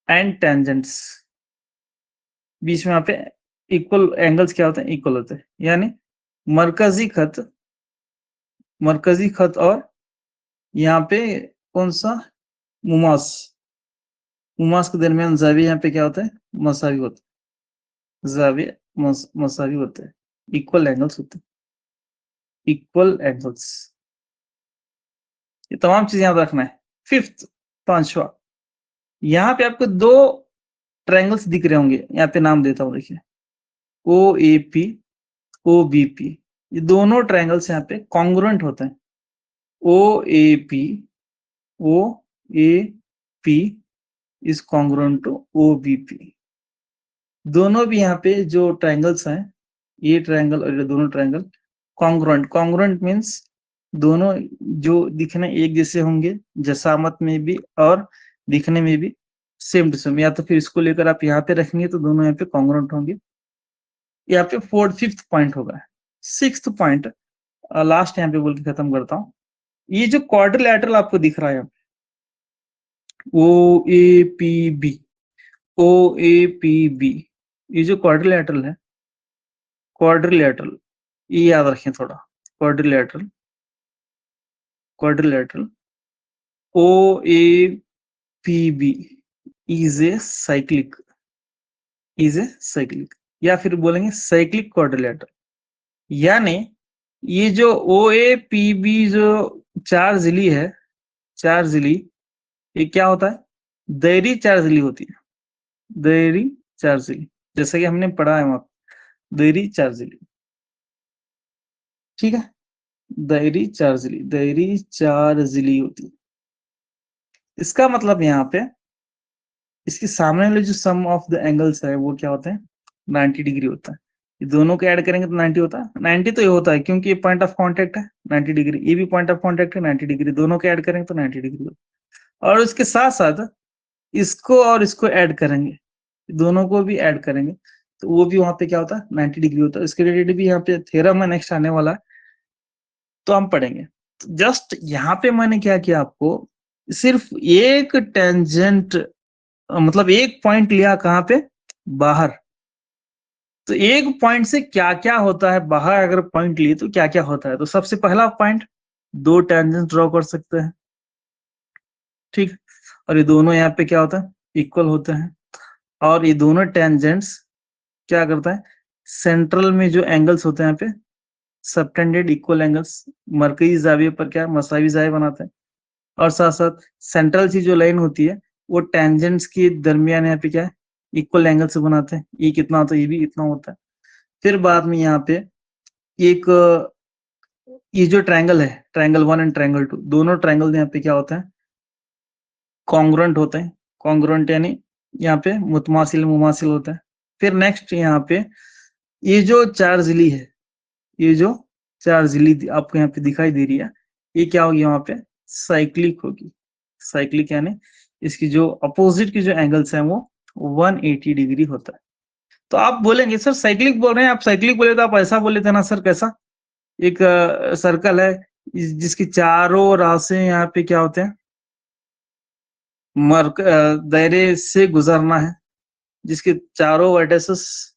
एंड टेंजेंट्स, बीच में यहाँ पे इक्वल एंगल्स क्या होते हैं, इक्वल होते हैं। यानी मरकजी खत और यहाँ पे कौन सा, मुमास के दरमियान जाविया यहाँ पे क्या होता है, मसावी होता है। जाविया मसावी होते हैं, इक्वल एंगल्स होते हैं, इक्वल एंगल्स। ये तमाम चीजें याद रखना है। फिफ्थ, पांचवा, यहाँ पे आपको दो ट्रायंगल्स दिख रहे होंगे, यहाँ पे नाम देता हूं, देखिए O A P, O B P, ये दोनों ट्रायंगल्स यहाँ पे कॉन्ग्रुएंट होते हैं। O A P is congruent to O B P. दोनों भी यहाँ पे जो ट्रायंगल्स हैं, ये ट्रायंगल और ये दोनों ट्रायंगल कॉन्ग्रुएंट मीन्स दोनों जो दिखने एक जैसे होंगे, जसामत में भी और दिखने में भी सेम टू सेम। या तो फिर इसको लेकर आप यहाँ पे रखेंगे तो दोनों यहाँ पे कॉन्ग्रुएंट होंगे। यहाँ पे फिफ्थ पॉइंट होगा। सिक्स्थ पॉइंट लास्ट यहाँ पे बोल के खत्म करता हूँ। ये जो क्वाड्रिलैटरल आपको दिख रहा है, ओ ए पी बी, ये जो क्वाड्रिलैटरल है, क्वाड्रिलैटरल ये याद रखें थोड़ा, quadrilateral O A P B is a cyclic, या फिर बोलेंगे साइक्लिक क्वाड्रिलैटरल। यानी ये जो ओ ए पी बी जो चार्जिली है, चार्जिली, ये क्या होता है? दायरी चार्जिली होती है, दायरी चार्जिली, जैसे कि हमने पढ़ा है वहां, दायरी चार्जिली, ठीक है, दायरी चार्जिली होती है। इसका मतलब यहाँ पे इसके सामने वाले जो सम ऑफ द एंगल्स है वो क्या होते हैं? 90 डिग्री होता है। ये दोनों को ऐड करेंगे तो 90 होता है। 90 तो ये होता है क्योंकि ये पॉइंट ऑफ कांटेक्ट है 90 डिग्री, ये भी पॉइंट ऑफ कांटेक्ट है 90 डिग्री, दोनों को ऐड करेंगे तो 90 डिग्री होता है। और उसके साथ साथ इसको और इसको ऐड करेंगे, दोनों को भी ऐड करेंगे तो वो भी वहां पे क्या होता है? 90 डिग्री होता है। इसके रिलेटेड भी यहाँ पे थ्योरम है नेक्स्ट आने वाला है, तो हम पढ़ेंगे। तो जस्ट यहाँ पे मैंने क्या किया, आपको सिर्फ एक टेंजेंट, मतलब एक पॉइंट लिया, कहाँ पे? बाहर। तो एक पॉइंट से क्या क्या होता है, बाहर अगर पॉइंट लिए तो क्या क्या होता है? तो सबसे पहला पॉइंट, दो टेंजेंट ड्रॉ कर सकते हैं, ठीक। और ये दोनों यहाँ पे क्या होता है? इक्वल होते हैं। और ये दोनों टेंजेंट्स क्या करता है? सेंट्रल में जो एंगल्स होते हैं यहाँ पे, सबटेंडेड इक्वल एंगल्स, मरकजी जाविये पर क्या मसावी जाविये बनाते हैं। और साथ साथ सेंट्रल की जो लाइन होती है वो टेंजेंट्स के दरमियान यहाँ पे क्या है? इक्वल एंगल से बनाते हैं। ये कितना होता है? ये भी इतना होता है। फिर बाद में यहाँ पे एक ये जो ट्रायंगल है, ट्रायंगल 1 एंड ट्रायंगल 2, दोनों ट्रायंगल यहाँ पे क्या होता है? कॉन्ग्रुएंट होते हैं। कॉन्ग्रुएंट यानी यहाँ पे मुतमासिल मुमासिल होता है। फिर नेक्स्ट यहाँ पे ये जो चार्जिली है, ये जो चार्जिली आपको यहाँ पे दिखाई दे रही है, ये क्या होगी? वहां पे साइक्लिक होगी। साइक्लिक यानी इसकी जो अपोजिट की जो एंगल्स हैं वो 180 डिग्री होता है। तो आप बोलेंगे सर साइक्लिक बोल रहे हैं, आप साइक्लिक बोले तो आप ऐसा बोले थे ना सर, कैसा? एक सर्कल है जिसकी चारों रास्ते यहाँ पे क्या होते हैं? दायरे से गुजरना है, जिसके चारों वर्टिसेस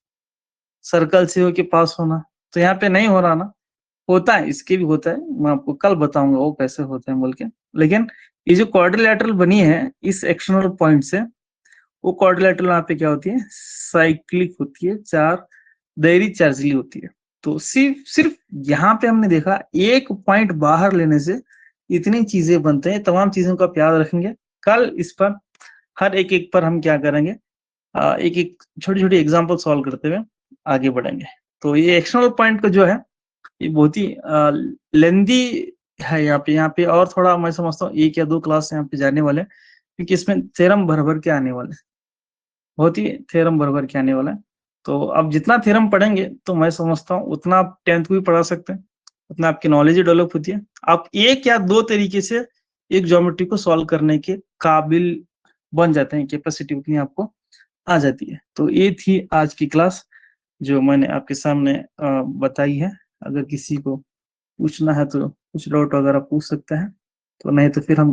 सर्कल से के पास होना। तो यहाँ पे नहीं हो रहा ना, होता है, इसके भी होता है, मैं आपको कल बताऊंगा वो कैसे होते हैं बोल के। लेकिन ये जो क्वाड्रिलेटरल बनी है इस एक्सटर्नल पॉइंट से, वो क्वाड्रिलेटरल यहाँ पे क्या होती है? साइक्लिक होती है, चार दायरी चार्जिली होती है। तो सिर्फ यहाँ पे हमने देखा एक पॉइंट बाहर लेने से इतनी चीजें बनते हैं। तमाम चीजों का याद रखेंगे। कल इस पर हर एक एक पर हम क्या करेंगे, एक एक छोटी छोटी एग्जाम्पल सॉल्व करते हुए आगे बढ़ेंगे। तो ये एक्सटर्नल पॉइंट का जो है ये बहुत ही लेंदी है। यहाँ पे और थोड़ा मैं समझता हूँ 1 या 2 क्लास यहाँ पे जाने वाले, क्योंकि इसमें थ्योरम भर भर के आने वाले, बहुत ही थ्योरम भर भर के आने वाला है। तो अब जितना थ्योरम पढ़ेंगे तो मैं समझता हूँ उतना आप 10th को भी पढ़ा सकते हैं, उतना आपकी नॉलेज डेवलप होती है। आप 1 या 2 तरीके से एक ज्योमेट्री को सॉल्व करने के काबिल बन जाते हैं, कैपेसिटी उतनी आपको आ जाती है। तो ये थी आज की क्लास जो मैंने आपके सामने बताई है। अगर किसी को पूछना है तो कुछ डाउट वगैरह पूछ सकते हैं, तो नहीं तो फिर हम